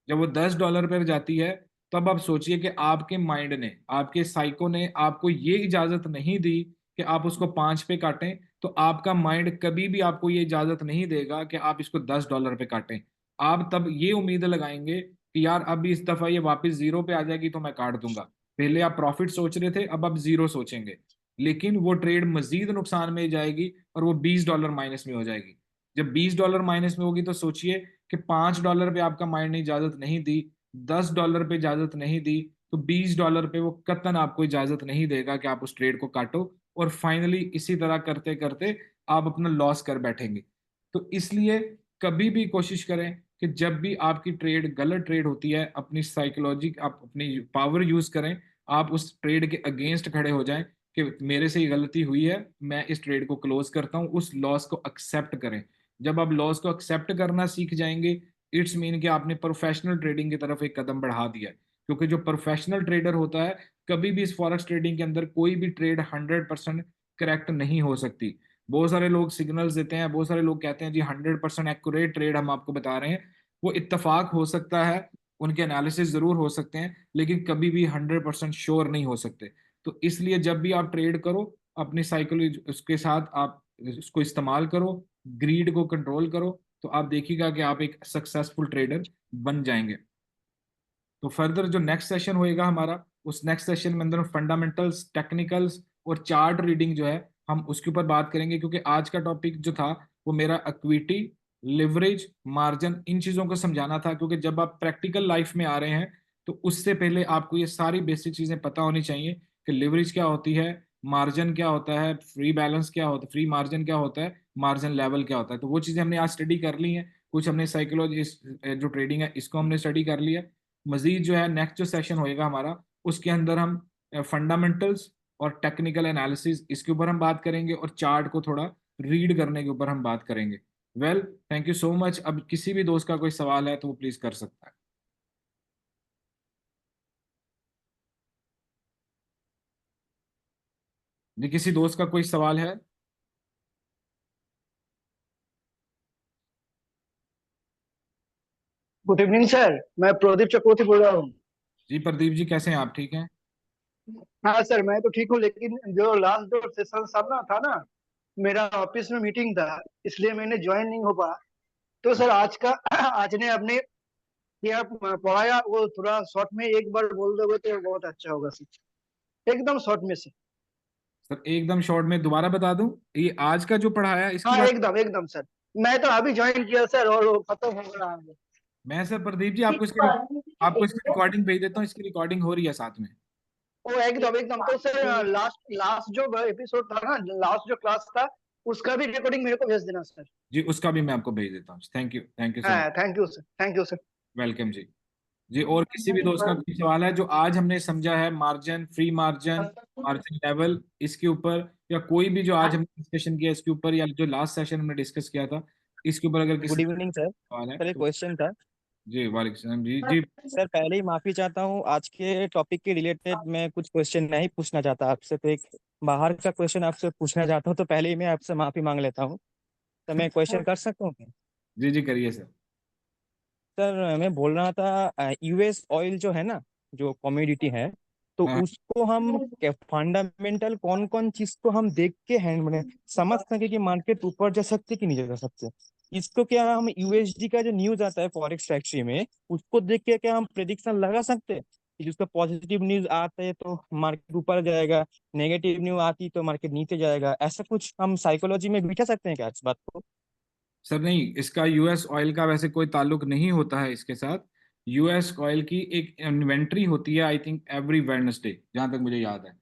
जब वो $10 पर जाती है तब आप सोचिए कि आपके माइंड ने, आपके साइको ने आपको ये इजाजत नहीं दी कि आप उसको 5 पे काटें, तो आपका माइंड कभी भी आपको ये इजाजत नहीं देगा कि आप इसको $10 पे काटें। आप तब ये उम्मीद लगाएंगे कि यार अब इस दफा ये वापस जीरो पे आ जाएगी तो मैं काट दूंगा। पहले आप प्रॉफिट सोच रहे थे, अब आप जीरो सोचेंगे, लेकिन वो ट्रेड मजीद नुकसान में जाएगी और वो $20 माइनस में हो जाएगी। जब $20 माइनस में होगी तो सोचिए कि $5 पे आपका माइंड ने इजाजत नहीं दी, $10 पे इजाजत नहीं दी, तो $20 पे वो कतन आपको इजाजत नहीं देगा कि आप उस ट्रेड को काटो। और फाइनली इसी तरह करते करते आप अपना लॉस कर बैठेंगे। तो इसलिए कभी भी कोशिश करें कि जब भी आपकी ट्रेड गलत ट्रेड होती है, अपनी साइकोलॉजी, आप अपनी पावर यूज करें, आप उस ट्रेड के अगेंस्ट खड़े हो जाएं कि मेरे से ये गलती हुई है, मैं इस ट्रेड को क्लोज करता हूं, उस लॉस को एक्सेप्ट करें। जब आप लॉस को एक्सेप्ट करना सीख जाएंगे, इट्स मीन कि आपने प्रोफेशनल ट्रेडिंग की तरफ एक कदम बढ़ा दिया है। क्योंकि जो प्रोफेशनल ट्रेडर होता है, कभी भी इस फॉरेक्स ट्रेडिंग के अंदर कोई भी ट्रेड 100% करेक्ट नहीं हो सकती। बहुत सारे लोग सिग्नल्स देते हैं, बहुत सारे लोग कहते हैं जी 100% एक्यूरेट ट्रेड हम आपको बता रहे हैं, वो इत्तेफाक हो सकता है, उनके एनालिसिस जरूर हो सकते हैं, लेकिन कभी भी 100% श्योर नहीं हो सकते। तो इसलिए जब भी आप ट्रेड करो, अपनी साइकोलॉजी उसके साथ आप उसको इस्तेमाल करो, ग्रीड को कंट्रोल करो, तो आप देखिएगा कि आप एक सक्सेसफुल ट्रेडर बन जाएंगे। तो फर्दर जो नेक्स्ट सेशन होएगा हमारा, उस नेक्स्ट सेशन में अंदर फंडामेंटल्स, टेक्निकल्स और चार्ट रीडिंग जो है हम उसके ऊपर बात करेंगे, क्योंकि आज का टॉपिक जो था वो मेरा इक्विटी, लिवरेज, मार्जिन, इन चीज़ों को समझाना था। क्योंकि जब आप प्रैक्टिकल लाइफ में आ रहे हैं तो उससे पहले आपको ये सारी बेसिक चीज़ें पता होनी चाहिए कि लिवरेज क्या होती है, मार्जिन क्या होता है, फ्री बैलेंस क्या होता है, फ्री मार्जिन क्या होता है, मार्जिन लेवल क्या होता है। तो वो चीज़ें हमने आज स्टडी कर ली हैं। कुछ हमने साइकोलॉजी, जो ट्रेडिंग है इसको हमने स्टडी कर लिया। मजीद जो है नेक्स्ट जो सेशन होएगा हमारा, उसके अंदर हम फंडामेंटल्स और टेक्निकल एनालिसिस इसके ऊपर हम बात करेंगे, और चार्ट को थोड़ा रीड करने के ऊपर हम बात करेंगे। Well, thank you so much. अब किसी भी दोस्त का कोई सवाल है तो वो प्लीज कर सकता है। जी, किसी दोस्त का कोई सवाल है? गुड इवनिंग सर, मैं प्रदीप चक्रवर्ती बोल रहा हूँ। जी प्रदीप जी, कैसे हैं आप? ठीक हैं? हाँ सर, मैं तो ठीक हूँ, लेकिन जो लास्ट जो सेशन सामना था ना, मेरा ऑफिस में मीटिंग था, इसलिए मैंने ज्वाइन नहीं हो पाया। तो सर आज का आज ने आपने क्या पढ़ाया, वो थोड़ा शॉर्ट में एक बार बोल दोगे तो बहुत अच्छा होगा सर, एकदम शॉर्ट में से। सर एकदम शॉर्ट में दोबारा बता दूं, ये आज का जो पढ़ाया इसकी हाँ बात? एकदम एकदम सर, मैं तो अभी ज्वाइन किया सर और वो खत्म हो रहा है। मैं सर प्रदीप जी आपको इसकी रिकॉर्डिंग भेज देता हूँ, इसकी रिकॉर्डिंग हो रही है साथ में। वो एकदम एकदम, तो सर लास्ट लास्ट जो एपिसोड था ना, लास्ट जो क्लास था, उसका भी रिकॉर्डिंग मेरे को भेज देना सर। जी उसका भी मैं आपको भेज देता हूँ। Thank you so much. हाँ thank you sir, thank you sir. Welcome जी। जी, और किसी भी दोस्त का कोई सवाल है जो आज हमने समझा है, margin, free margin, margin level, इसके ऊपर, या कोई भी जो आज हमने डिस्कशन किया इसके ऊपर, या जो लास्ट सेशन हमने डिस्कस किया था इसके ऊपर, अगर किसी गुड का इवनिंग सर। सवाल है सर एक तो? क्वेश्चन था। जी वालेकुम सलाम जी जी। सर पहले ही माफी चाहता हूँ, आज के टॉपिक के रिलेटेड मैं कुछ क्वेश्चन नहीं पूछना चाहता आपसे, तो एक बाहर का क्वेश्चन आपसे पूछना चाहता हूँ, तो पहले ही मैं आपसे माफी मांग लेता हूँ। तो मैं क्वेश्चन कर सकता हूँ क्या? जी जी करिए सर। सर मैं बोल रहा था, यूएस ऑयल जो है ना, जो कमोडिटी है, तो हाँ उसको हम फंडामेंटल कौन कौन चीज को हम देख के हैंड में समझ सके कि मार्केट ऊपर जा सकते कि नीचे जा सकते? इसको क्या हम यूएसडी का जो न्यूज आता है फॉरेक्स फैक्ट्री में, उसको देख के क्या हम प्रेडिक्शन लगा सकते हैं कि जिसका पॉजिटिव न्यूज आता है तो मार्केट ऊपर जाएगा, नेगेटिव न्यूज आती तो मार्केट नीचे जाएगा? ऐसा कुछ हम साइकोलॉजी में बिठा सकते हैं क्या इस बात को? सर नहीं, इसका यूएस ऑयल का वैसे कोई ताल्लुक नहीं होता है इसके साथ। यूएस ऑयल की एक इन्वेंट्री होती है, आई थिंक एवरी वेडनेसडे, जहां तक मुझे याद है।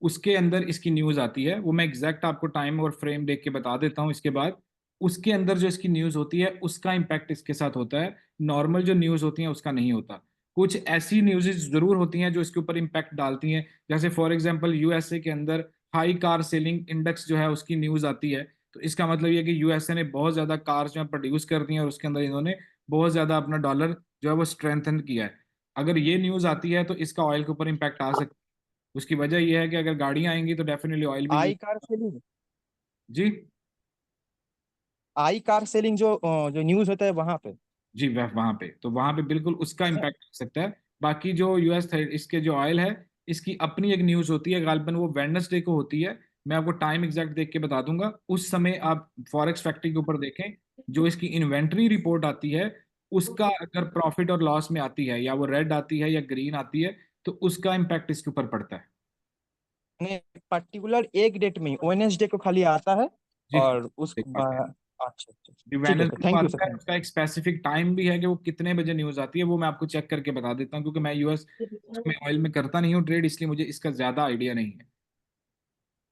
उसके अंदर इसकी न्यूज आती है, वो मैं एग्जैक्ट आपको टाइम और फ्रेम देख के बता देता हूँ इसके बाद। उसके अंदर जो इसकी न्यूज होती है उसका इम्पैक्ट इसके साथ होता है, नॉर्मल जो न्यूज होती है उसका नहीं होता। कुछ ऐसी न्यूज़ जरूर होती हैं जो इसके ऊपर इम्पैक्ट डालती हैं, जैसे फॉर एग्जांपल यूएसए के अंदर हाई कार सेलिंग इंडेक्स जो है उसकी न्यूज आती है, तो इसका मतलब ये है कि यूएसए ने बहुत ज्यादा कार्स जो है प्रोड्यूस कर दी हैं और उसके अंदर इन्होंने बहुत ज्यादा अपना डॉलर जो है वो स्ट्रेंथन किया है। अगर ये न्यूज आती है तो इसका ऑयल के ऊपर इम्पैक्ट आ सकता है। उसकी वजह यह है कि अगर गाड़ियां आएंगी तो डेफिनेटली ऑयल भी यूज। आई कार सेलिंग, जी आई कार सेलिंग जो जो न्यूज होता है वहां पे। जी, वहां पे तो वहां पे बिल्कुल उसका इम्पैक्ट आ सकता है। बाकी जो यूएस इसके जो ऑयल है, इसकी अपनी एक न्यूज होती है, गालिबन वो वेडनेसडे को होती है। मैं आपको टाइम एग्जैक्ट देख के बता दूंगा, उस समय आप फॉरेक्स फैक्ट्री के ऊपर देखें, जो इसकी इन्वेंट्री रिपोर्ट आती है उसका अगर प्रॉफिट और लॉस में आती है, या वो रेड आती है या ग्रीन आती है, तो उसका इम्पैक्ट इसके ऊपर पड़ता है। पर्टिकुलर एक डेट में वेडनेसडे को खाली आता है जी और उस देख पाते हैं। अच्छा अच्छा, ठीक है सर, वेडनेसडे को थैंक यू आता सर, है, उसका एक स्पेसिफिक टाइम भी है कि वो कितने बजे न्यूज आती है, वो मैं आपको चेक करके बता देता हूँ, क्योंकि मैं यूएस में ऑयल में करता नहीं हूँ ट्रेड, इसलिए मुझे इसका ज्यादा आइडिया नहीं है।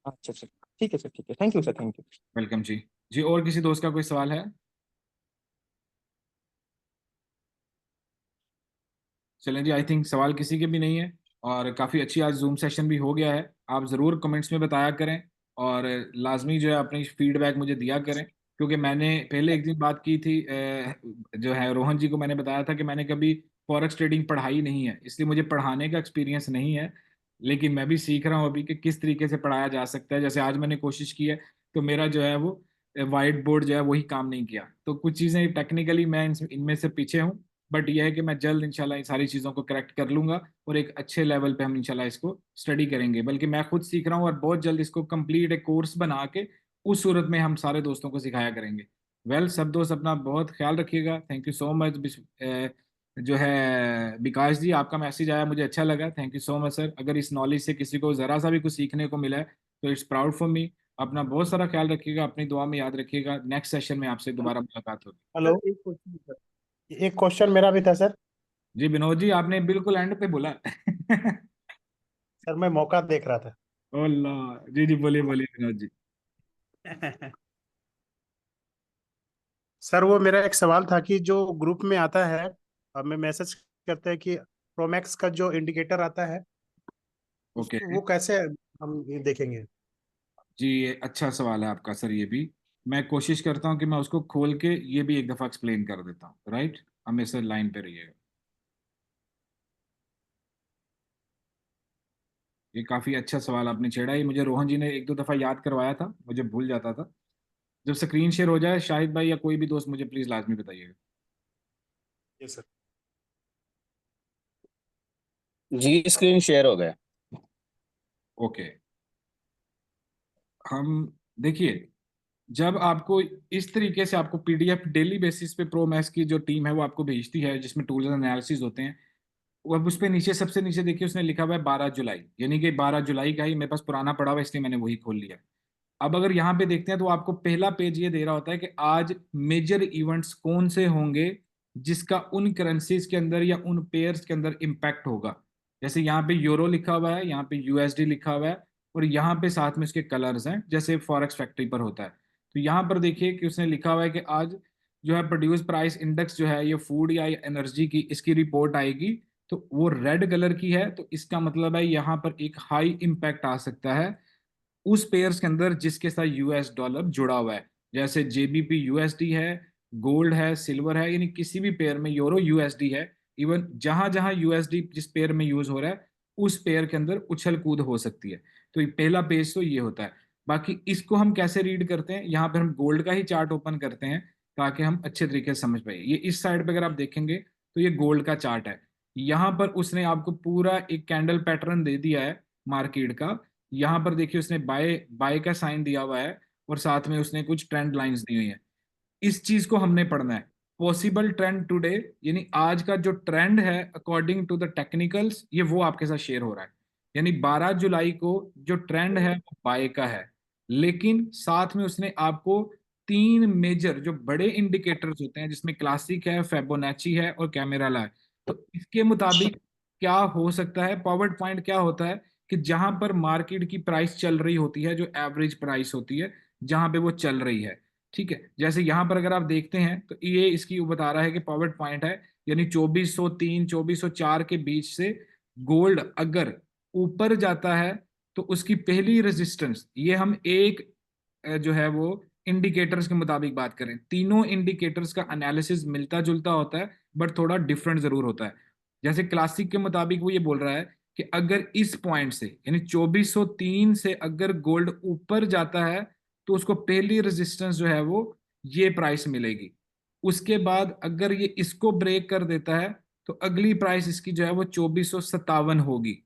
अच्छा अच्छा, ठीक है सर, ठीक है, thank you sir, thank you. Welcome जी। जी, और किसी दोस्त का कोई सवाल है? चलें जी, आई थिंक सवाल किसी के भी नहीं है, और काफ़ी अच्छी आज जूम सेशन भी हो गया है। आप ज़रूर कमेंट्स में बताया करें, और लाजमी जो है अपनी फीडबैक मुझे दिया करें, क्योंकि मैंने पहले एक दिन बात की थी, जो है रोहन जी को मैंने बताया था कि मैंने कभी फॉरेक्स ट्रेडिंग पढ़ाई नहीं है, इसलिए मुझे पढ़ाने का एक्सपीरियंस नहीं है। लेकिन मैं भी सीख रहा हूँ अभी कि किस तरीके से पढ़ाया जा सकता है। जैसे आज मैंने कोशिश की है, तो मेरा जो है वो वाइट बोर्ड जो है वही काम नहीं किया, तो कुछ चीज़ें टेक्निकली मैं इनमें से पीछे हूँ। बट यह है कि मैं जल्द इंशाल्लाह इन सारी चीज़ों को करेक्ट कर लूंगा, और एक अच्छे लेवल पे हम इंशाल्लाह इसको स्टडी करेंगे। बल्कि मैं खुद सीख रहा हूँ और बहुत जल्द इसको कंप्लीट एक कोर्स बना के उस सूरत में हम सारे दोस्तों को सिखाया करेंगे। वेल, सब दोस्त अपना बहुत ख्याल रखिएगा। Thank you so much. जो है विकास जी, आपका मैसेज आया, मुझे अच्छा लगा। Thank you so much sir. अगर इस नॉलेज से किसी को ज़रा सा भी कुछ सीखने को मिला है तो इट्स प्राउड फॉर मी। अपना बहुत सारा ख्याल रखिएगा, अपनी दुआ में याद रखिएगा। नेक्स्ट सेशन में आपसे दोबारा मुलाकात होगी। हेलो, एक क्वेश्चन मेरा भी था सर। जी विनोद जी, आपने बिल्कुल एंड पे बोला। सर मैं मौका देख रहा था। अल्लाह जी, जी बोलिए बोलिए विनोद जी। सर वो मेरा एक सवाल था कि जो ग्रुप में आता है, हमें मैसेज करते हैं कि प्रोमैक्स का जो इंडिकेटर आता है ओके वो कैसे हम देखेंगे? जी, ये अच्छा सवाल है आपका सर। ये भी मैं कोशिश करता हूँ कि मैं उसको खोल के ये भी एक दफ़ा एक्सप्लेन कर देता हूँ। राइट, हमेशा लाइन पे रहिएगा। ये काफ़ी अच्छा सवाल आपने छेड़ा। ये मुझे रोहन जी ने एक दो दफ़ा याद करवाया था, मुझे भूल जाता था। जब स्क्रीन शेयर हो जाए, शाहिद भाई या कोई भी दोस्त मुझे प्लीज़ लाजमी बताइएगा। Yes sir. जी स्क्रीन शेयर हो गया। ओके, हम देखिए, जब आपको इस तरीके से आपको पीडीएफ डेली बेसिस पे प्रो मैथ्स की जो टीम है वो आपको भेजती है, जिसमें टूल्स एंड एनालिसिस होते हैं, वो अब उस पे नीचे सबसे नीचे देखिए उसने लिखा हुआ है 12 जुलाई, यानी कि 12 जुलाई का ही मेरे पास पुराना पड़ा हुआ है, इसलिए मैंने वही खोल लिया। अब अगर यहाँ पे देखते हैं तो आपको पहला पेज ये दे रहा होता है कि आज मेजर इवेंट्स कौन से होंगे जिसका उन करेंसीज के अंदर या उन पेयर्स के अंदर इम्पैक्ट होगा। जैसे यहाँ पे यूरो लिखा हुआ है, यहाँ पे यूएसडी लिखा हुआ है, और यहाँ पे साथ में उसके कलर्स हैं जैसे फॉरेक्स फैक्ट्री पर होता है। तो यहाँ पर देखिए कि उसने लिखा हुआ है कि आज जो है प्रोड्यूस प्राइस इंडेक्स जो है ये फूड या एनर्जी की, इसकी रिपोर्ट आएगी, तो वो रेड कलर की है, तो इसका मतलब है यहाँ पर एक हाई इम्पैक्ट आ सकता है उस पेयर्स के अंदर जिसके साथ यूएस डॉलर जुड़ा हुआ है। जैसे जेबीपी यूएसडी है, गोल्ड है, सिल्वर है, यानी किसी भी पेयर में, यूरो यूएसडी है, इवन जहां जहां यूएसडी जिस पेयर में यूज हो रहा है उस पेयर के अंदर उछल कूद हो सकती है। तो ये पहला पेज तो ये होता है। बाकी इसको हम कैसे रीड करते हैं, यहाँ पर हम गोल्ड का ही चार्ट ओपन करते हैं ताकि हम अच्छे तरीके से समझ पाए। ये इस साइड पे अगर आप देखेंगे तो ये गोल्ड का चार्ट है। यहाँ पर उसने आपको पूरा एक कैंडल पैटर्न दे दिया है मार्केट का। यहाँ पर देखिए उसने बाय बाय का साइन दिया हुआ है, और साथ में उसने कुछ ट्रेंड लाइंस दी हुई है। इस चीज को हमने पढ़ना है। पॉसिबल ट्रेंड टुडे, यानी आज का जो ट्रेंड है अकॉर्डिंग टू द टेक्निकल्स, ये वो आपके साथ शेयर हो रहा है। यानी 12 जुलाई को जो ट्रेंड है वो बाय का है, लेकिन साथ में उसने आपको तीन मेजर जो बड़े इंडिकेटर्स होते हैं, जिसमें क्लासिक है, फेबोनाची है और कैमेराला है, तो इसके मुताबिक क्या हो सकता है, पॉवर्ट पॉइंट क्या होता है कि जहां पर मार्केट की प्राइस चल रही होती है, जो एवरेज प्राइस होती है जहां पे वो चल रही है। ठीक है, जैसे यहाँ पर अगर आप देखते हैं तो ये इसकी बता रहा है कि पॉवर्ट पॉइंट है, यानी 2403 2404 के बीच से गोल्ड अगर ऊपर जाता है तो उसकी पहली रेजिस्टेंस, ये हम एक जो है वो इंडिकेटर्स के मुताबिक बात करें, तीनों इंडिकेटर्स का एनालिसिस मिलता जुलता होता है बट थोड़ा डिफरेंट जरूर होता है। जैसे क्लासिक के मुताबिक वो ये बोल रहा है कि अगर इस पॉइंट से यानी 2403 से अगर गोल्ड ऊपर जाता है तो उसको पहली रेजिस्टेंस जो है वो ये प्राइस मिलेगी। उसके बाद अगर ये इसको ब्रेक कर देता है तो अगली प्राइस इसकी जो है वो 2457 होगी।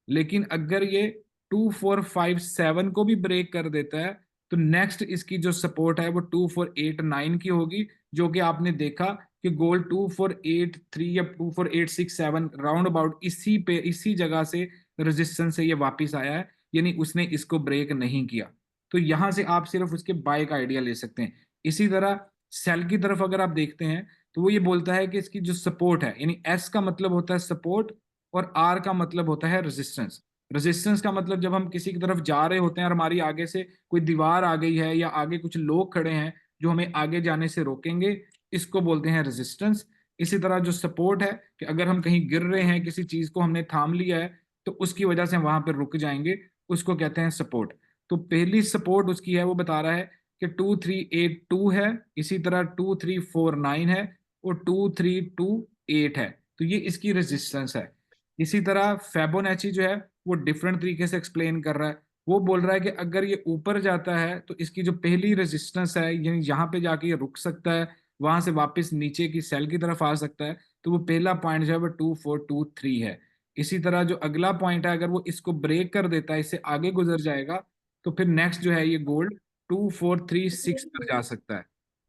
लेकिन अगर ये 2457 को भी ब्रेक कर देता है तो नेक्स्ट इसकी जो सपोर्ट है वो 2489 की होगी, जो कि आपने देखा कि गोल्ड 2483 या 24867 राउंड अबाउट इसी पे इसी जगह से रेजिस्टेंस से ये वापस आया है, यानी उसने इसको ब्रेक नहीं किया। तो यहां से आप सिर्फ उसके बाय का आइडिया ले सकते हैं। इसी तरह सेल की तरफ अगर आप देखते हैं तो वो ये बोलता है कि इसकी जो सपोर्ट है, यानी एस का मतलब होता है सपोर्ट और आर का मतलब होता है रेजिस्टेंस। रेजिस्टेंस का मतलब जब हम किसी की तरफ जा रहे होते हैं और हमारी आगे से कोई दीवार आ गई है या आगे कुछ लोग खड़े हैं जो हमें आगे जाने से रोकेंगे, इसको बोलते हैं रेजिस्टेंस। इसी तरह जो सपोर्ट है कि अगर हम कहीं गिर रहे हैं, किसी चीज को हमने थाम लिया है तो उसकी वजह से हम वहां पर रुक जाएंगे, उसको कहते हैं सपोर्ट। तो पहली सपोर्ट उसकी है वो बता रहा है कि 2382 है, इसी तरह 2349 है और 2328 है, तो ये इसकी रेजिस्टेंस है। इसी तरह फेबोनेची जो है वो डिफरेंट तरीके से एक्सप्लेन कर रहा है। वो बोल रहा है कि अगर ये ऊपर जाता है तो इसकी जो पहली रेजिस्टेंस है, यानी यहाँ पे जाके ये रुक सकता है, वहां से वापस नीचे की सेल की तरफ आ सकता है, तो वो पहला पॉइंट जो है वो 2423 है। इसी तरह जो अगला पॉइंट है अगर वो इसको ब्रेक कर देता है, इससे आगे गुजर जाएगा, तो फिर नेक्स्ट जो है ये गोल्ड 2436 पर जा सकता है।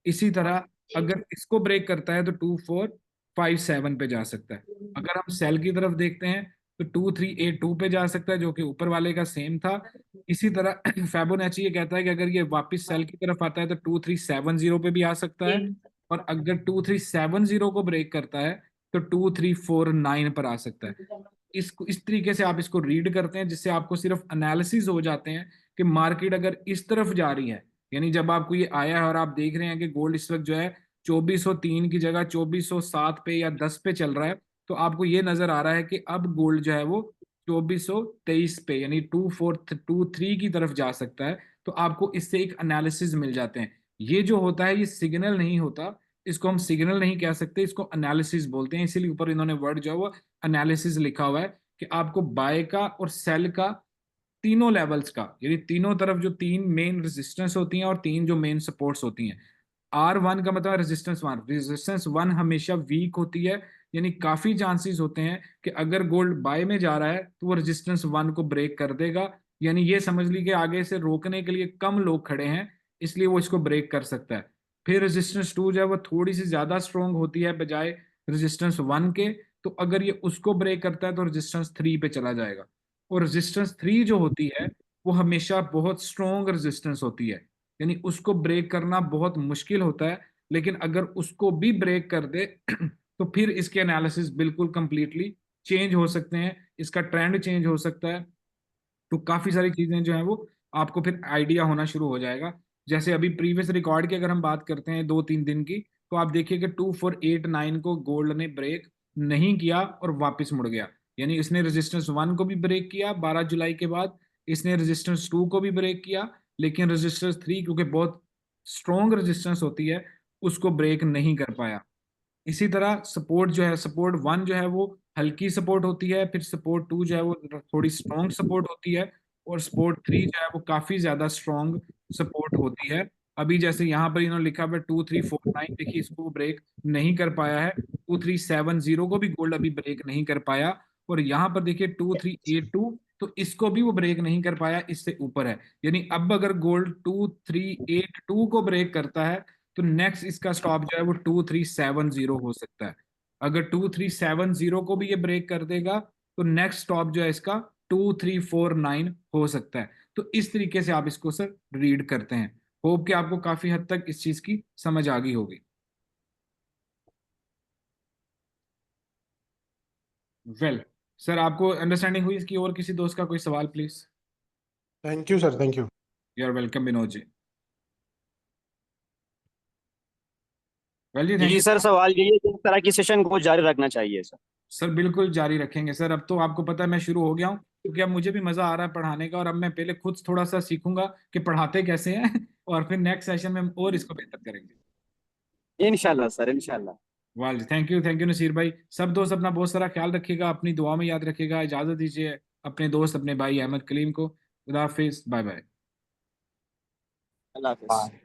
इसी तरह अगर इसको ब्रेक करता है तो 2457 पे जा सकता है। अगर हम सेल की तरफ देखते हैं तो 2382 पे जा सकता है, जो कि ऊपर वाले का सेम था। इसी तरह फिबोनाची ये कहता है कि अगर ये वापस सेल की तरफ आता है तो 2370 पे भी आ सकता है, और अगर 2370 को ब्रेक करता है तो 2349 पर आ सकता है। इस तरीके से आप इसको रीड करते हैं, जिससे आपको सिर्फ एनालिसिस हो जाते हैं कि मार्केट अगर इस तरफ जा रही है, यानी जब आपको ये आया है और आप देख रहे हैं कि गोल्ड इस वक्त जो है 2403 की जगह 2407 पे या 10 पे चल रहा है, तो आपको ये नजर आ रहा है कि अब गोल्ड जो है वो 2423 पे यानी 2423 की तरफ जा सकता है। तो आपको इससे एक एनालिसिस मिल जाते हैं। ये जो होता है ये सिग्नल नहीं होता, इसको हम सिग्नल नहीं कह सकते, इसको एनालिसिस बोलते हैं। इसीलिए ऊपर इन्होंने वर्ड जो है वो एनालिसिस लिखा हुआ है कि आपको बाय का और सेल का तीनों लेवल्स का, यानी तीनों तरफ जो तीन मेन रेजिस्टेंस होती हैं और तीन जो मेन सपोर्ट्स होती हैं। R1 का मतलब रेजिस्टेंस वन हमेशा वीक होती है, यानी काफी चांसेस होते हैं कि अगर गोल्ड बाय में जा रहा है तो वो रेजिस्टेंस वन को ब्रेक कर देगा, यानी ये समझ ली कि आगे से रोकने के लिए कम लोग खड़े हैं, इसलिए वो इसको ब्रेक कर सकता है। फिर रेजिस्टेंस टू जो है वो थोड़ी सी ज्यादा स्ट्रोंग होती है बजाय रेजिस्टेंस वन के, तो अगर ये उसको ब्रेक करता है तो रेजिस्टेंस थ्री पे चला जाएगा। और रेजिस्टेंस थ्री जो होती है वो हमेशा बहुत स्ट्रोंग रेजिस्टेंस होती है, यानी उसको ब्रेक करना बहुत मुश्किल होता है। लेकिन अगर उसको भी ब्रेक कर दे तो फिर इसके एनालिसिस बिल्कुल कंप्लीटली चेंज हो सकते हैं, इसका ट्रेंड चेंज हो सकता है। तो काफी सारी चीजें जो है वो आपको फिर आइडिया होना शुरू हो जाएगा। जैसे अभी प्रीवियस रिकॉर्ड की अगर हम बात करते हैं 2-3 दिन की, तो आप देखिए कि 2489 को गोल्ड ने ब्रेक नहीं किया और वापस मुड़ गया, यानी इसने रेजिस्टेंस वन को भी ब्रेक किया 12 जुलाई के बाद, इसने रेजिस्टेंस टू को भी ब्रेक किया, लेकिन रेजिस्टेंस थ्री क्योंकि बहुत स्ट्रॉन्ग रेजिस्टेंस होती है उसको ब्रेक नहीं कर पाया। इसी तरह सपोर्ट जो है, सपोर्ट वन जो है वो हल्की सपोर्ट होती है, फिर सपोर्ट टू जो है वो थोड़ी स्ट्रॉन्ग सपोर्ट होती है, और सपोर्ट थ्री जो है वो काफी ज्यादा स्ट्रॉन्ग सपोर्ट होती है। अभी जैसे यहाँ पर इन्होंने लिखा हुआ 2349, देखिए इसको वो ब्रेक नहीं कर पाया है। 2370 को भी गोल्ड अभी ब्रेक नहीं कर पाया, और यहाँ पर देखिए 2382, तो इसको भी वो ब्रेक नहीं कर पाया, इससे ऊपर है। यानी अब अगर गोल्ड 2382 को ब्रेक करता है तो नेक्स्ट इसका स्टॉप जो है वो 2370 हो सकता है। अगर 2370 को भी ये ब्रेक कर देगा तो नेक्स्ट स्टॉप जो है इसका 2349 हो सकता है। तो इस तरीके से आप इसको सर रीड करते हैं। होप कि आपको काफी हद तक इस चीज की समझ आ गई होगी। वेल सर, आपको अंडरस्टैंडिंग हुई इसकी? और किसी दोस्त का कोई सवाल please? Thank you sir, thank you. You are welcome Vinod ji. Well जी, थैंक जी यू। सर, सवाल यही है कि इस तरह की सेशन को जारी रखना चाहिए सर। सर बिल्कुल जारी रखेंगे सर। अब तो आपको पता है मैं शुरू हो गया हूँ, क्योंकि अब मुझे भी मजा आ रहा है पढ़ाने का, और अब मैं पहले खुद थोड़ा सा सीखूंगा कि पढ़ाते कैसे हैं और फिर नेक्स्ट सेशन में हम और इसको बेहतर करेंगे। इंशाल्लाह सर, इंशाल्लाह। वाल जी, थैंक यू नसीर भाई। सब दोस्त अपना बहुत सारा ख्याल रखिएगा, अपनी दुआ में याद रखिएगा। इजाजत दीजिए अपने दोस्त अपने भाई अहमद कलीम को। खुदा हाफिज, बाय बाय। अल्लाह हाफिज।